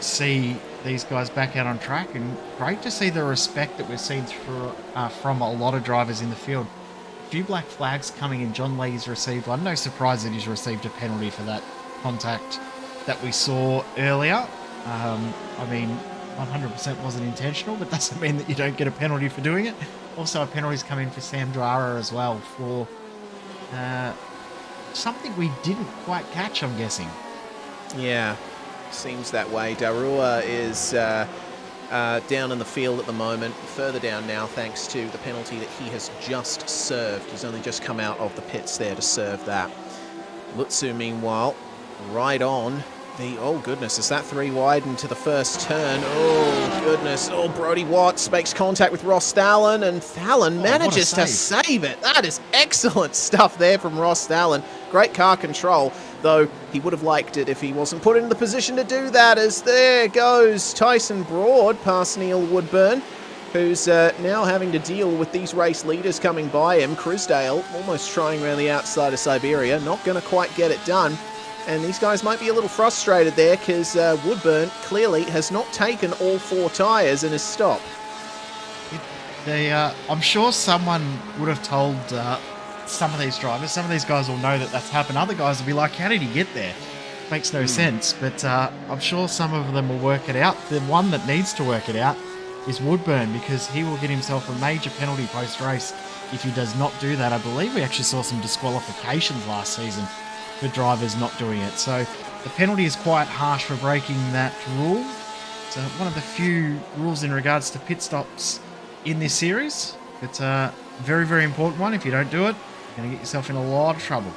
see these guys back out on track, and great to see the respect that we've seen from a lot of drivers in the field. A few black flags coming in. John Lee's received one. No surprise that he's received a penalty for that contact that we saw earlier. I mean, 100% wasn't intentional, but doesn't mean that you don't get a penalty for doing it. Also, a penalty's come in for Sam Dwyer as well for something we didn't quite catch, I'm guessing. Yeah, seems that way. Darua is down in the field at the moment, further down now thanks to the penalty that he has just served. He's only just come out of the pits there to serve that. Lutzu, meanwhile, right on the, oh goodness, is that 3 wide into the first turn? Oh goodness, oh, Brody Watts makes contact with Ross Thallen, and Thallen manages to save it. That is excellent stuff there from Ross Thallen. Great car control, though he would have liked it if he wasn't put in the position to do that, as there goes Tyson Broad past Neil Woodburn, who's now having to deal with these race leaders coming by him. Crisdale almost trying around the outside of Siberia, not going to quite get it done. And these guys might be a little frustrated there, because Woodburn clearly has not taken all 4 tyres in his stop. I'm sure someone would have told some of these drivers. Some of these guys will know that that's happened. Other guys will be like, how did he get there? Makes no sense. But I'm sure some of them will work it out. The one that needs to work it out is Woodburn, because he will get himself a major penalty post-race if he does not do that. I believe we actually saw some disqualifications last season for drivers not doing it. So the penalty is quite harsh for breaking that rule. It's one of the few rules in regards to pit stops in this series. It's a very, very important one. If you don't do it, you're going to get yourself in a lot of trouble.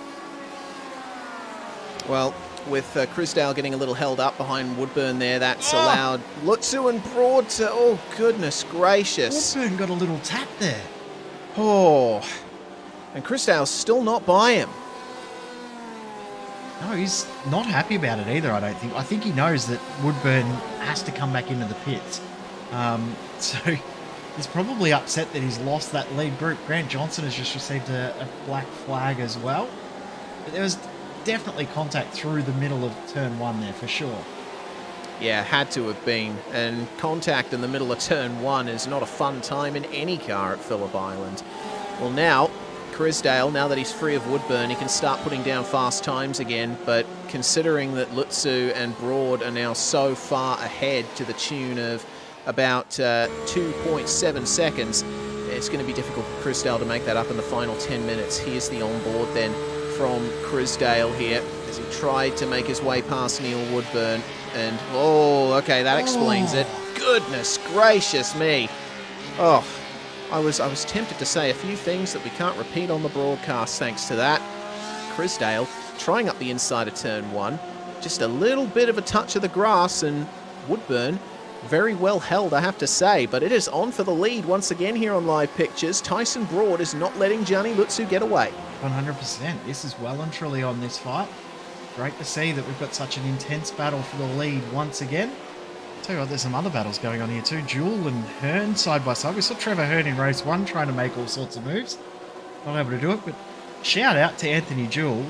Well, with Crisdale getting a little held up behind Woodburn there. That's allowed Lutzu and Broad to... Oh, goodness gracious. Woodburn got a little tap there. Oh, and Crisdale's still not by him. No, he's not happy about it either, I don't think. I think he knows that Woodburn has to come back into the pits. So he's probably upset that he's lost that lead group. Grant Johnson has just received a black flag as well. But there was definitely contact through the middle of turn 1 there, for sure. Yeah, had to have been. And contact in the middle of turn 1 is not a fun time in any car at Phillip Island. Well, now, Crisdale, now that he's free of Woodburn, he can start putting down fast times again. But considering that Lutzu and Broad are now so far ahead to the tune of about 2.7 seconds, it's going to be difficult for Crisdale to make that up in the final 10 minutes. Here's the onboard then from Crisdale here as he tried to make his way past Neil Woodburn. And, oh, okay, that explains it. Goodness gracious me. Oh, I was tempted to say a few things that we can't repeat on the broadcast thanks to that. Crisdale trying up the inside of turn 1. Just a little bit of a touch of the grass, and Woodburn very well held, I have to say, but it is on for the lead once again here on Live Pictures. Tyson Broad is not letting Gianni Lutzu get away. 100%. This is well and truly on this fight. Great to see that we've got such an intense battle for the lead once again. Tell you what, there's some other battles going on here too. Jewel and Hearn side by side. We saw Trevor Hearn in race 1 trying to make all sorts of moves. Not able to do it, but shout out to Anthony Jewel.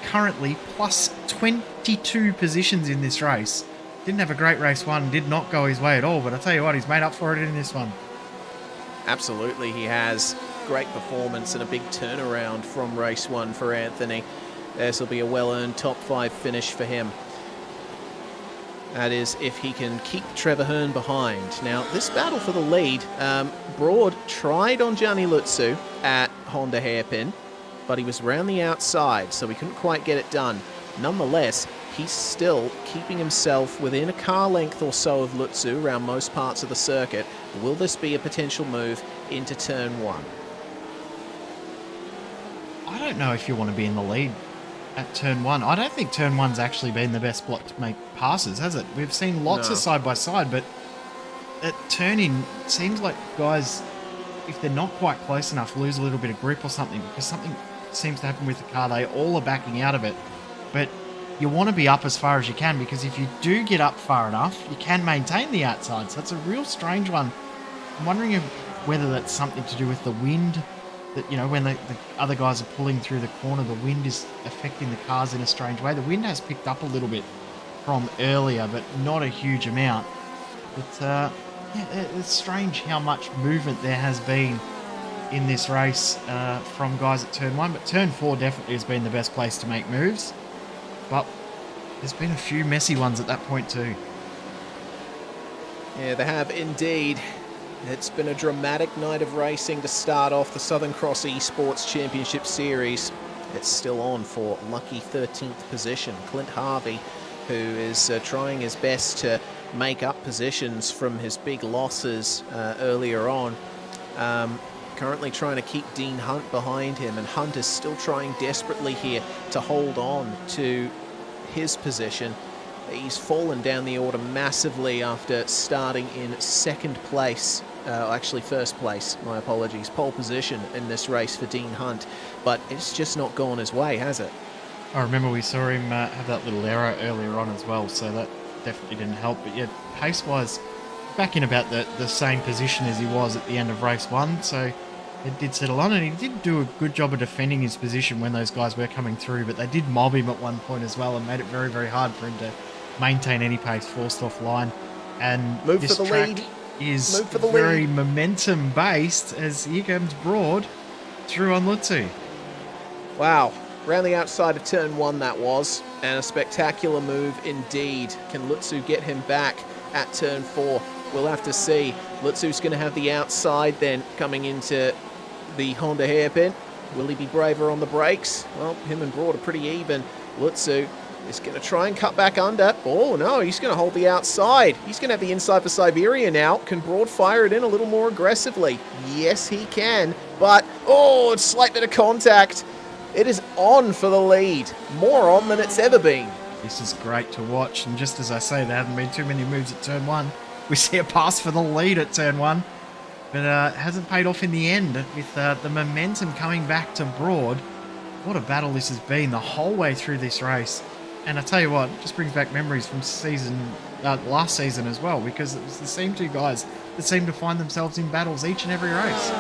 Currently plus 22 positions in this race. Didn't have a great race 1, did not go his way at all, but I tell you what, he's made up for it in this one. Absolutely, he has. Great performance and a big turnaround from race 1 for Anthony. This will be a well-earned top 5 finish for him. That is, if he can keep Trevor Hearn behind. Now, this battle for the lead, Broad tried on Gianni Lutzu at Honda Hairpin, but he was round the outside, so he couldn't quite get it done. Nonetheless, he's still keeping himself within a car length or so of Lutzu around most parts of the circuit. Will this be a potential move into turn 1? I don't know if you want to be in the lead at turn 1. I don't think turn 1's actually been the best block to make passes, has it? We've seen lots of side-by-side, but at turn-in, it seems like guys, if they're not quite close enough, lose a little bit of grip or something, because something seems to happen with the car. They all are backing out of it. But you want to be up as far as you can, because if you do get up far enough, you can maintain the outside. So it's a real strange one. I'm wondering whether that's something to do with the wind, that, you know, when the other guys are pulling through the corner, the wind is affecting the cars in a strange way. The wind has picked up a little bit from earlier, but not a huge amount. But yeah, it's strange how much movement there has been in this race from guys at turn 1, but turn 4 definitely has been the best place to make moves. But there's been a few messy ones at that point too. Yeah, they have indeed. It's been a dramatic night of racing to start off the Southern Cross ESports Championship Series. It's still on for lucky 13th position. Clint Harvey, who is trying his best to make up positions from his big losses earlier on. Currently trying to keep Dean Hunt behind him, and Hunt is still trying desperately here to hold on to his position. He's fallen down the order massively after starting in second place. Actually first place, my apologies, pole position in this race for Dean Hunt, but it's just not gone his way, has it? I remember we saw him have that little error earlier on as well, so that definitely didn't help. But yeah, pace-wise, back in about the same position as he was at the end of race 1, so it did settle on, and he did do a good job of defending his position when those guys were coming through, but they did mob him at one point as well and made it very, very hard for him to maintain any pace, forced off line. And this track is very momentum based, as here comes Broad through on Lutzu. Wow, round the outside of turn 1 that was, and a spectacular move indeed. Can Lutzu get him back at turn 4? We'll have to see. Lutzu's going to have the outside then coming into the Honda hairpin. Will he be braver on the brakes? Well, him and Broad are pretty even. Lutzu is going to try and cut back under. Oh no, he's going to hold the outside. He's going to have the inside for Siberia now. Can Broad fire it in a little more aggressively? Yes, he can. But, oh, it's slight bit of contact. It is on for the lead. More on than it's ever been. This is great to watch, and just as I say, there haven't been too many moves at turn 1. We see a pass for the lead at turn 1, but it hasn't paid off in the end with the momentum coming back to Broad. What a battle this has been the whole way through this race. And I tell you what, it just brings back memories from last season as well, because it was the same two guys that seemed to find themselves in battles each and every race.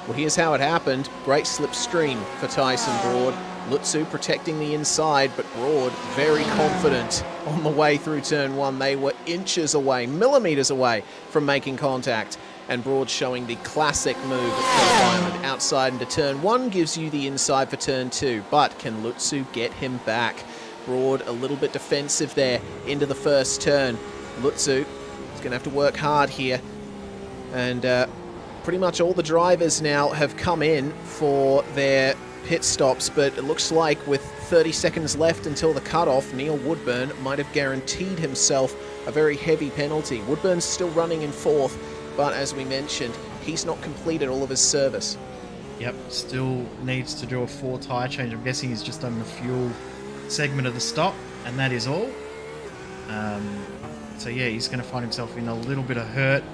Well, here's how it happened. Great slipstream for Tyson Broad. Lutzu protecting the inside, but Broad very confident on the way through turn 1. They were inches away, millimeters away from making contact. And Broad showing the classic move at turn 1. Outside into turn 1 gives you the inside for turn 2. But can Lutzu get him back? Broad a little bit defensive there into the first turn. Lutzu is going to have to work hard here. And pretty much all the drivers now have come in for their pit stops, but it looks like with 30 seconds left until the cutoff, Neil Woodburn might have guaranteed himself a very heavy penalty. Woodburn's still running in 4th, but as we mentioned, he's not completed all of his service. Yep, still needs to do a 4 tyre change. I'm guessing he's just done the fuel segment of the stop, and that is all. So yeah, he's going to find himself in a little bit of hurt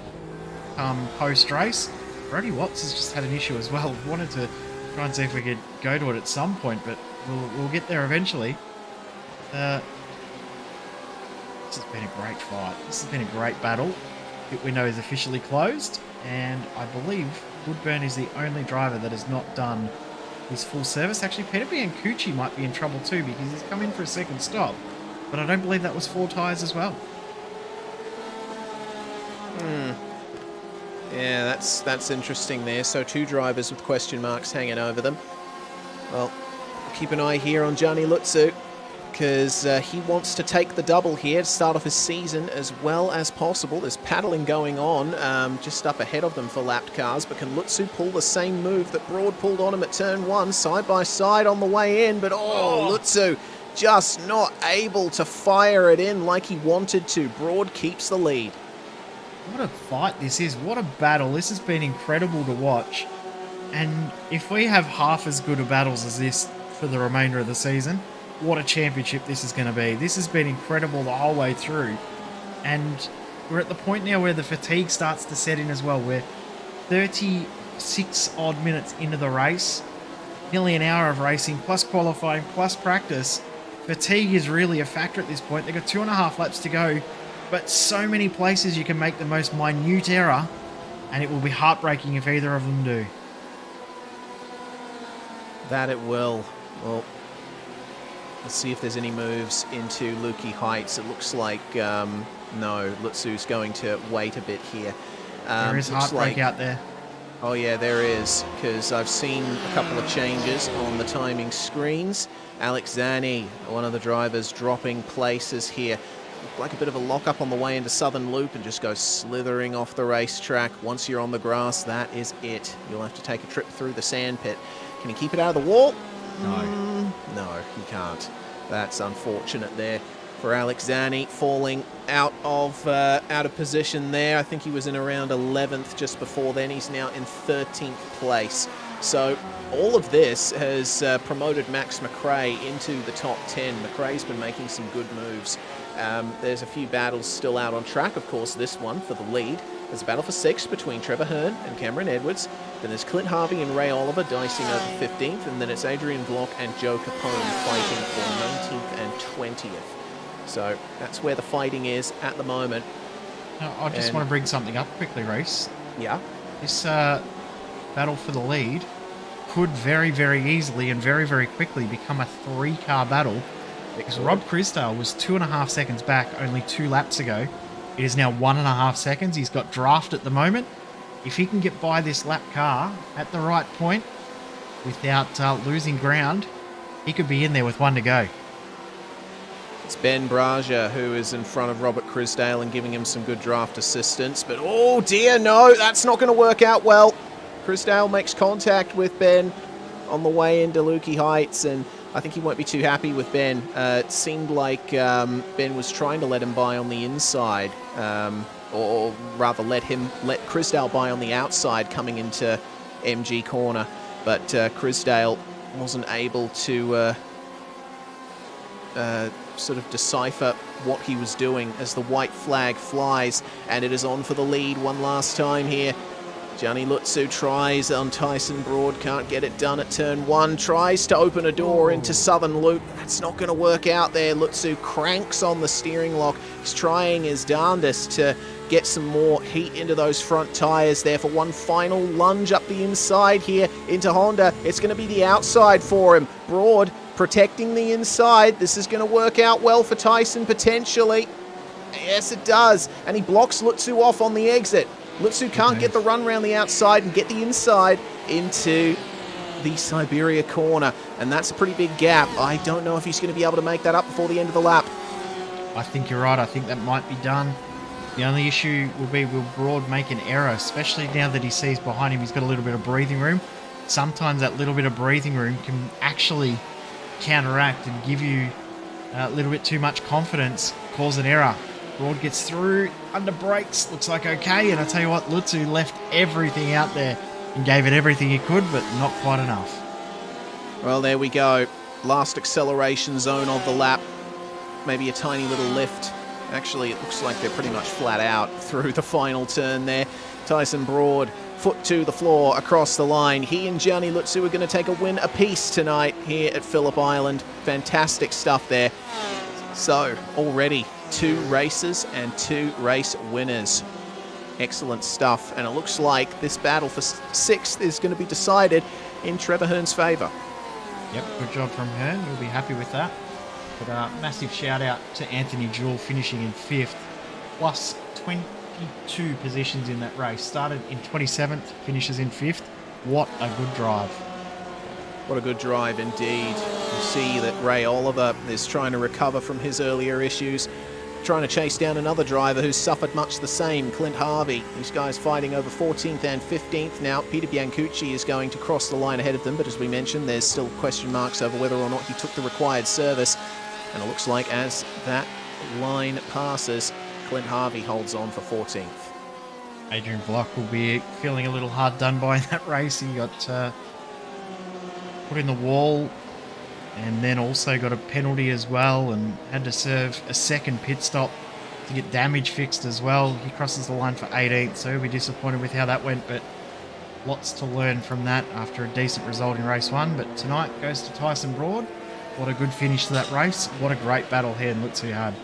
post-race. Brody Watts has just had an issue as well. Wanted to try and see if we could go to it at some point, but we'll get there eventually. This has been a great fight. This has been a great battle. Pit window is officially closed, and I believe Woodburn is the only driver that has not done his full service. Actually, Peterby and Cucci might be in trouble too, because he's come in for a second stop, but I don't believe that was 4 tyres as well. Yeah, that's interesting there. So 2 drivers with question marks hanging over them. Well, keep an eye here on Gianni Lutzu, because he wants to take the double here to start off his season as well as possible. There's paddling going on just up ahead of them for lapped cars, but can Lutzu pull the same move that Broad pulled on him at turn 1, side by side on the way in? But Lutzu just not able to fire it in like he wanted to. Broad keeps the lead. What a fight this is. What a battle. This has been incredible to watch. And if we have half as good a battles as this for the remainder of the season, what a championship this is going to be. This has been incredible the whole way through. And we're at the point now where the fatigue starts to set in as well. We're 36 odd minutes into the race. Nearly an hour of racing, plus qualifying, plus practice. Fatigue is really a factor at this point. They've got 2.5 laps to go. But so many places you can make the most minute error, and it will be heartbreaking if either of them do. That it will. Well, let's see if there's any moves into Lukey Heights. It looks like, no, Lutzu's going to wait a bit here. There is heartbreak out there. Oh yeah, there is, because I've seen a couple of changes on the timing screens. Alex Zani, one of the drivers, dropping places here. Like a bit of a lock-up on the way into Southern Loop and just go slithering off the racetrack. Once you're on the grass, that is it. You'll have to take a trip through the sand pit. Can he keep it out of the wall? No. No, he can't. That's unfortunate there for Alex Zani, falling out of position there. I think he was in around 11th just before then. He's now in 13th place. So all of this has promoted Max McRae into the top 10. McRae's been making some good moves. There's a few battles still out on track. Of course, this one for the lead. There's a battle for 6th between Trevor Hearn and Cameron Edwards. Then there's Clint Harvey and Ray Oliver dicing over 15th. And then it's Adrian Block and Joe Capone fighting for 19th and 20th. So that's where the fighting is at the moment. Now, I just want to bring something up quickly, Reese. Yeah? This battle for the lead could very, very easily and very, very quickly become a 3-car battle, because Rob Crisdale was 2.5 seconds back only 2 laps ago. It is now 1.5 seconds. He's got draft at the moment. If he can get by this lap car at the right point without losing ground, he could be in there with 1 to go. It's Ben Braja who is in front of Robert Crisdale and giving him some good draft assistance. But oh dear, no, that's not going to work out well. Crisdale makes contact with Ben on the way into Lukey Heights, and I think he won't be too happy with Ben. It seemed like Ben was trying to let him by on the inside, or rather let Crisdale by on the outside coming into MG corner. But Crisdale wasn't able to sort of decipher what he was doing as the white flag flies, and it is on for the lead one last time here. Gianni Lutsu tries on Tyson Broad, can't get it done at turn 1, tries to open a door into Southern Loop. That's not going to work out there. Lutsu cranks on the steering lock. He's trying his darndest to get some more heat into those front tyres there for one final lunge up the inside here into Honda. It's going to be the outside for him. Broad protecting the inside. This is going to work out well for Tyson potentially. Yes, it does. And he blocks Lutsu off on the exit. Lutsu can't get the run around the outside and get the inside into the Siberia corner, and that's a pretty big gap. I don't know if he's going to be able to make that up before the end of the lap. I think you're right. I think that might be done. The only issue will be, will Broad make an error, especially now that he sees behind him he's got a little bit of breathing room. Sometimes that little bit of breathing room can actually counteract and give you a little bit too much confidence, cause an error. Broad gets through, under brakes, looks like okay, and I tell you what, Lutsu left everything out there and gave it everything he could, but not quite enough. Well, there we go. Last acceleration zone of the lap. Maybe a tiny little lift. Actually, it looks like they're pretty much flat out through the final turn there. Tyson Broad, foot to the floor, across the line. He and Gianni Lutsu are going to take a win apiece tonight here at Phillip Island. Fantastic stuff there. So, already 2 races and 2 race winners. Excellent stuff. And it looks like this battle for 6th is going to be decided in Trevor Hearn's favour. Yep, good job from Hearn. You'll be happy with that. But massive shout out to Anthony Jewell finishing in 5th, plus 22 positions in that race. Started in 27th, finishes in 5th. What a good drive. What a good drive indeed. You see that Ray Oliver is trying to recover from his earlier issues, trying to chase down another driver who's suffered much the same, Clint Harvey. These guys fighting over 14th and 15th now. Peter Biancucci is going to cross the line ahead of them, but as we mentioned, there's still question marks over whether or not he took the required service. And it looks like as that line passes, Clint Harvey holds on for 14th. Adrian Vlock will be feeling a little hard done by in that race. He got put in the wall and then also got a penalty as well and had to serve a second pit stop to get damage fixed as well. He crosses the line for 18th, so he'll be disappointed with how that went, but lots to learn from that after a decent result in race 1. But tonight goes to Tyson Broad. What a good finish to that race. What a great battle here in Lutsu had.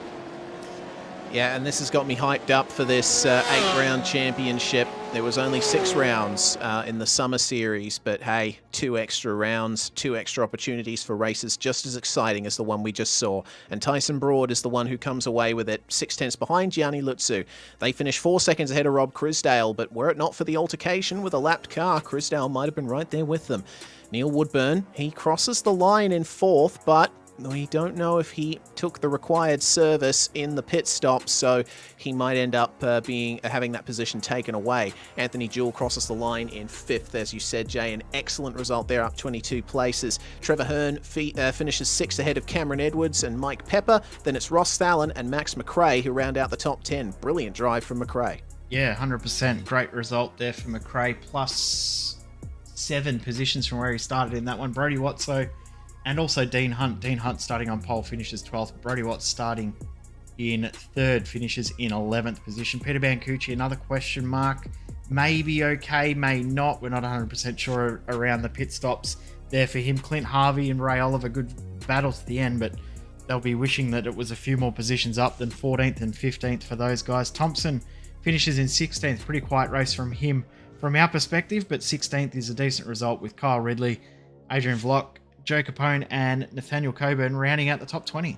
Yeah, and this has got me hyped up for this 8-round championship. There was only 6 rounds in the summer series, but hey, 2 extra rounds, 2 extra opportunities for races just as exciting as the one we just saw. And Tyson Broad is the one who comes away with it, 6/10 behind Gianni Lutsu. They finished 4 seconds ahead of Rob Crisdale, but were it not for the altercation with a lapped car, Crisdale might have been right there with them. Neil Woodburn, he crosses the line in 4th, but we don't know if he took the required service in the pit stop, so he might end up having that position taken away. Anthony Jewell crosses the line in 5th, as you said, Jay. An excellent result there, up 22 places. Trevor Hearn finishes 6th ahead of Cameron Edwards and Mike Pepper. Then it's Ross Thalen and Max McRae who round out the top 10. Brilliant drive from McRae. Yeah, 100%. Great result there for McRae, plus 7 positions from where he started in that one. Brody Watso and also Dean Hunt. Dean Hunt starting on pole, finishes 12th. Brody Watts starting in 3rd, finishes in 11th position. Peter Biancucci, another question mark. Maybe okay, may not. We're not 100% sure around the pit stops there for him. Clint Harvey and Ray Oliver, good battle to the end, but they'll be wishing that it was a few more positions up than 14th and 15th for those guys. Thompson finishes in 16th. Pretty quiet race from him from our perspective, but 16th is a decent result with Kyle Ridley, Adrian Vlock, Joe Capone and Nathaniel Coburn rounding out the top 20.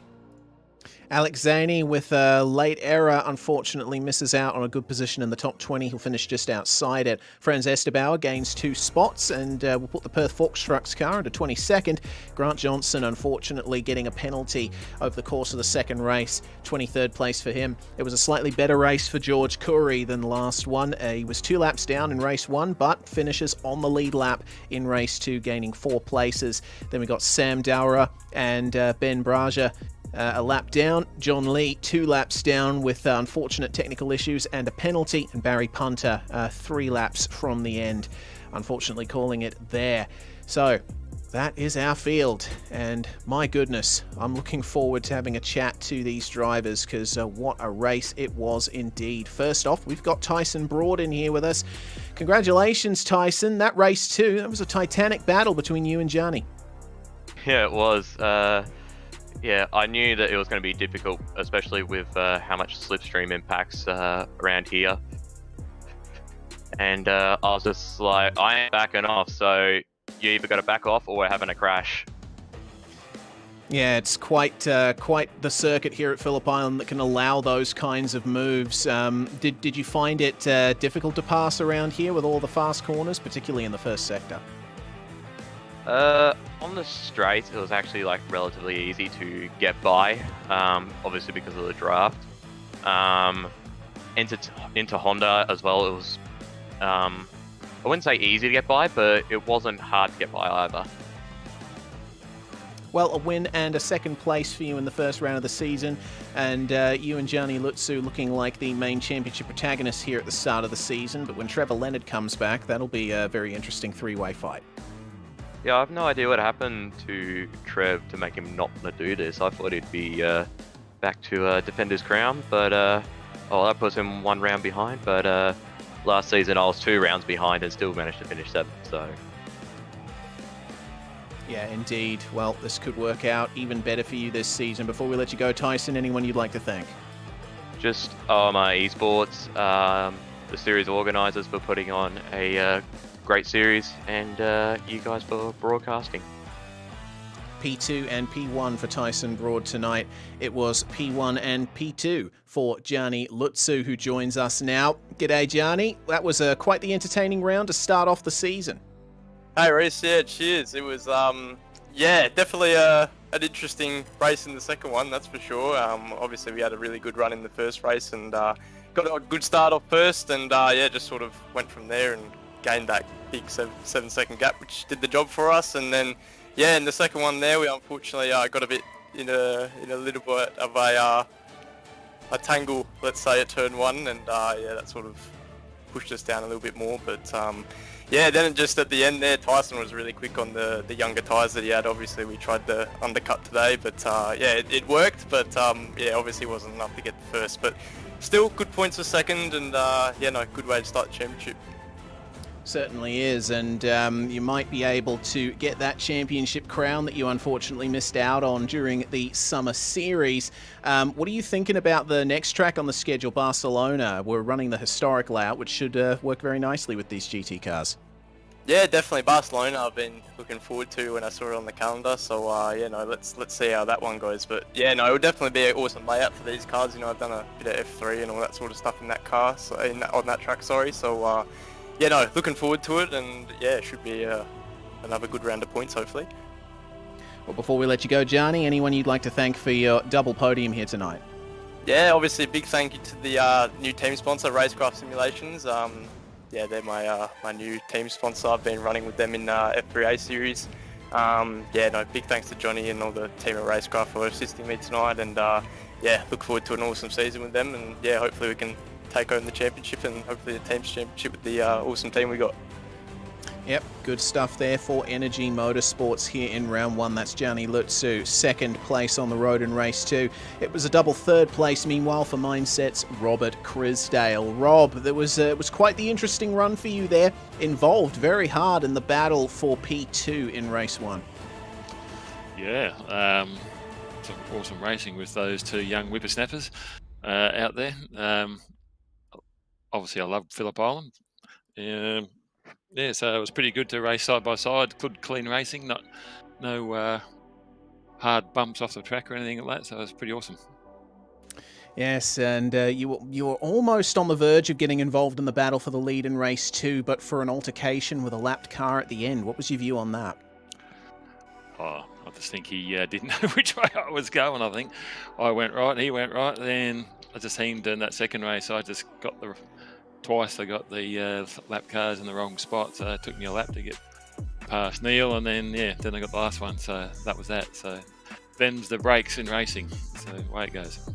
Alex Zaney with a late error unfortunately misses out on a good position in the top 20. He'll finish just outside it. Franz Estebauer gains 2 spots and will put the Perth Forks Trucks car into 22nd. Grant Johnson unfortunately getting a penalty over the course of the second race. 23rd place for him. It was a slightly better race for George Curry than the last one. He was 2 laps down in race 1 but finishes on the lead lap in race 2, gaining 4 places. Then we got Sam Dowra and Ben Braja a lap down. John Lee 2 laps down with unfortunate technical issues and a penalty, and Barry Punter 3 laps from the end, unfortunately calling it there. So That is our field, and my goodness, I'm looking forward to having a chat to these drivers because what a race it was indeed. First off, we've got Tyson Broad in here with us. Congratulations, Tyson. That race too, that was a titanic battle between you and Johnny. Yeah, it was. Yeah, I knew that it was going to be difficult, especially with how much slipstream impacts around here. And I was just like, I ain't backing off, so you either got to back off or we're having a crash. Yeah, it's quite the circuit here at Phillip Island that can allow those kinds of moves. Did you find it difficult to pass around here with all the fast corners, particularly in the first sector? On the straight, it was actually like relatively easy to get by, obviously because of the draft. Into Honda as well, it was, I wouldn't say easy to get by, but it wasn't hard to get by either. Well, a win and a second place for you in the first round of the season, and you and Gianni Lutsu looking like the main championship protagonists here at the start of the season, but when Trevor Leonard comes back, that'll be a very interesting three-way fight. Yeah, I have no idea what happened to Trev to make him not want to do this. I thought he'd be back to defend his crown, but that puts him 1 round behind, but last season I was 2 rounds behind and still managed to finish 7th, so... Yeah, indeed. Well, this could work out even better for you this season. Before we let you go, Tyson, anyone you'd like to thank? Just my eSports, the series organisers for putting on a great series, and you guys for broadcasting. P2 and P1 for Tyson Broad tonight. It was P1 and P2 for Gianni Lutsu, who joins us now. G'day, Gianni. That was quite the entertaining round to start off the season. Hey Reece, yeah, cheers. It was, definitely an interesting race in the second one, that's for sure. Obviously we had a really good run in the first race and got a good start off first, and just sort of went from there and gained that big 7-second gap, which did the job for us. And then, in the second one there, we unfortunately got a bit in a little bit of a tangle, let's say, at turn 1, and that sort of pushed us down a little bit more, but then just at the end there, Tyson was really quick on the younger tyres that he had. Obviously we tried the undercut today, but it worked, but obviously it wasn't enough to get the first, but still good points for second, and good way to start the championship. Certainly is, and you might be able to get that championship crown that you unfortunately missed out on during the summer series. What are you thinking about the next track on the schedule, Barcelona? We're running the historic layout, which should work very nicely with these GT cars. Yeah, definitely Barcelona. I've been looking forward to when I saw it on the calendar. So let's see how that one goes. But it would definitely be an awesome layout for these cars. I've done a bit of F3 and all that sort of stuff in that car, on that track. Sorry. So. Looking forward to it, and it should be another good round of points, hopefully. Well, before we let you go, Gianni, anyone you'd like to thank for your double podium here tonight? Yeah, obviously a big thank you to the new team sponsor, Racecraft Simulations. They're my new team sponsor. I've been running with them in F3A series. Big thanks to Johnny and all the team at Racecraft for assisting me tonight, and look forward to an awesome season with them, and hopefully we can take home the championship and hopefully the team's championship with the awesome team we got. Yep, good stuff there for Energy Motorsports here in round 1. That's Gianni Lutsu, second place on the road in race 2. It was a double third place, meanwhile, for Mindset's Robert Crisdale. Rob, it was quite the interesting run for you there, involved very hard in the battle for P2 in race 1. Yeah, some awesome racing with those 2 young whippersnappers out there. Obviously, I love Phillip Island. So it was pretty good to race side by side. Good, clean racing. No hard bumps off the track or anything like that. So it was pretty awesome. Yes, and you were almost on the verge of getting involved in the battle for the lead in race 2, but for an altercation with a lapped car at the end. What was your view on that? I just think he didn't know which way I was going. I think I went right, he went right. Then I just seemed in that second race, I just got twice I got the lap cars in the wrong spot, so it took me a lap to get past Neil, and then I got the last one, so that was that. So them's the breaks in racing, so away it goes.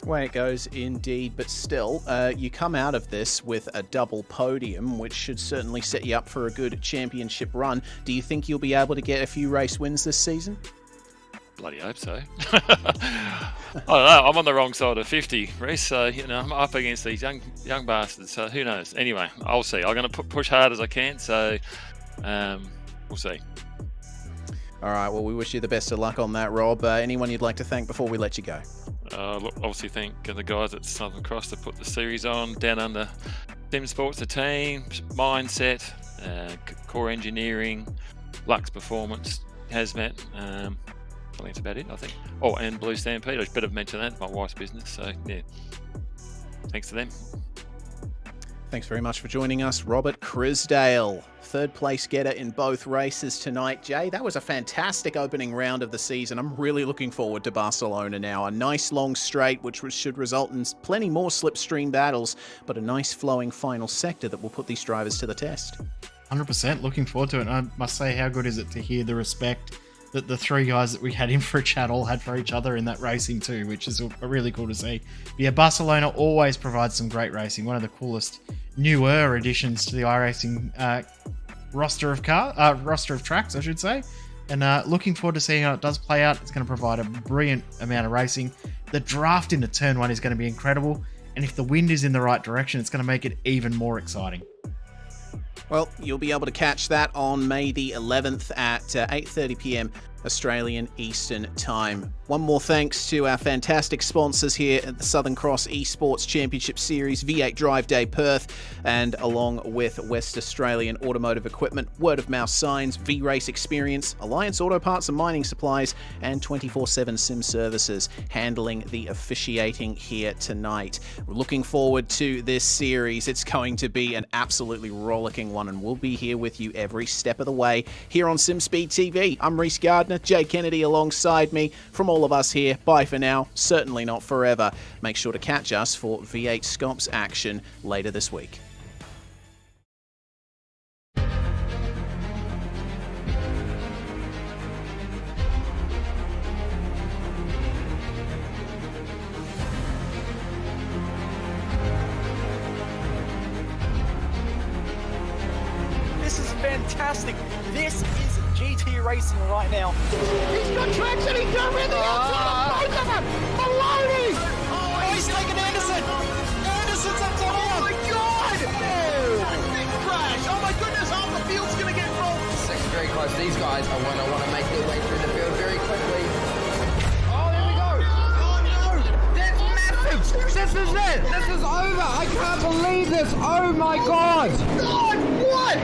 Way it goes indeed, but still, you come out of this with a double podium, which should certainly set you up for a good championship run. Do you think you'll be able to get a few race wins this season? Bloody hope so. I don't know. I'm on the wrong side of 50, Reece. So I'm up against these young bastards. So who knows? Anyway, I'll see. I'm going to push hard as I can. So we'll see. All right. Well, we wish you the best of luck on that, Rob. Anyone you'd like to thank before we let you go? Look, obviously thank the guys at Southern Cross to put the series on. Down under ESports, the team, mindset, core engineering, Lux Performance, Hazmat. I think that's about it, I think. Oh, and Blue Stampede. I better mention that. It's my wife's business. So, yeah. Thanks to them. Thanks very much for joining us, Robert Crisdale. Third place getter in both races tonight. Jay, that was a fantastic opening round of the season. I'm really looking forward to Barcelona now. A nice long straight, which should result in plenty more slipstream battles, but a nice flowing final sector that will put these drivers to the test. 100%. Looking forward to it. And I must say, how good is it to hear the respect that the three guys that we had in for a chat all had for each other in that racing too, which is really cool to see. But yeah, Barcelona always provides some great racing. One of the coolest newer additions to the iRacing roster of tracks, I should say. And looking forward to seeing how it does play out. It's going to provide a brilliant amount of racing. The draft into turn 1 is going to be incredible. And if the wind is in the right direction, it's going to make it even more exciting. Well, you'll be able to catch that on May the 11th at 8:30 p.m. Australian Eastern Time. One more thanks to our fantastic sponsors here at the Southern Cross Esports Championship Series, V8 Drive Day Perth, and along with West Australian Automotive Equipment, Word of Mouth Signs, V-Race Experience, Alliance Auto Parts and Mining Supplies, and 24/7 Sim Services handling the officiating here tonight. We're looking forward to this series. It's going to be an absolutely rollicking one, and we'll be here with you every step of the way here on SimSpeed TV. I'm Reece Gardner, Jay Kennedy alongside me. From all of us here, bye for now, certainly not forever. Make sure to catch us for V8 Scops action later this week. This is fantastic. This is GT racing right now. He's got traction. He's got really outside of both of them. Maloney. Oh, he's taken Anderson. Anderson's up to Oh my God. Big crash. Oh my goodness. Half the field's going to get rolled. Second very close. These guys are want to make their way through the field very quickly. Oh, there we go. Oh, no. That's massive. This is it. This is over. I can't believe this. Oh, my God. God, what?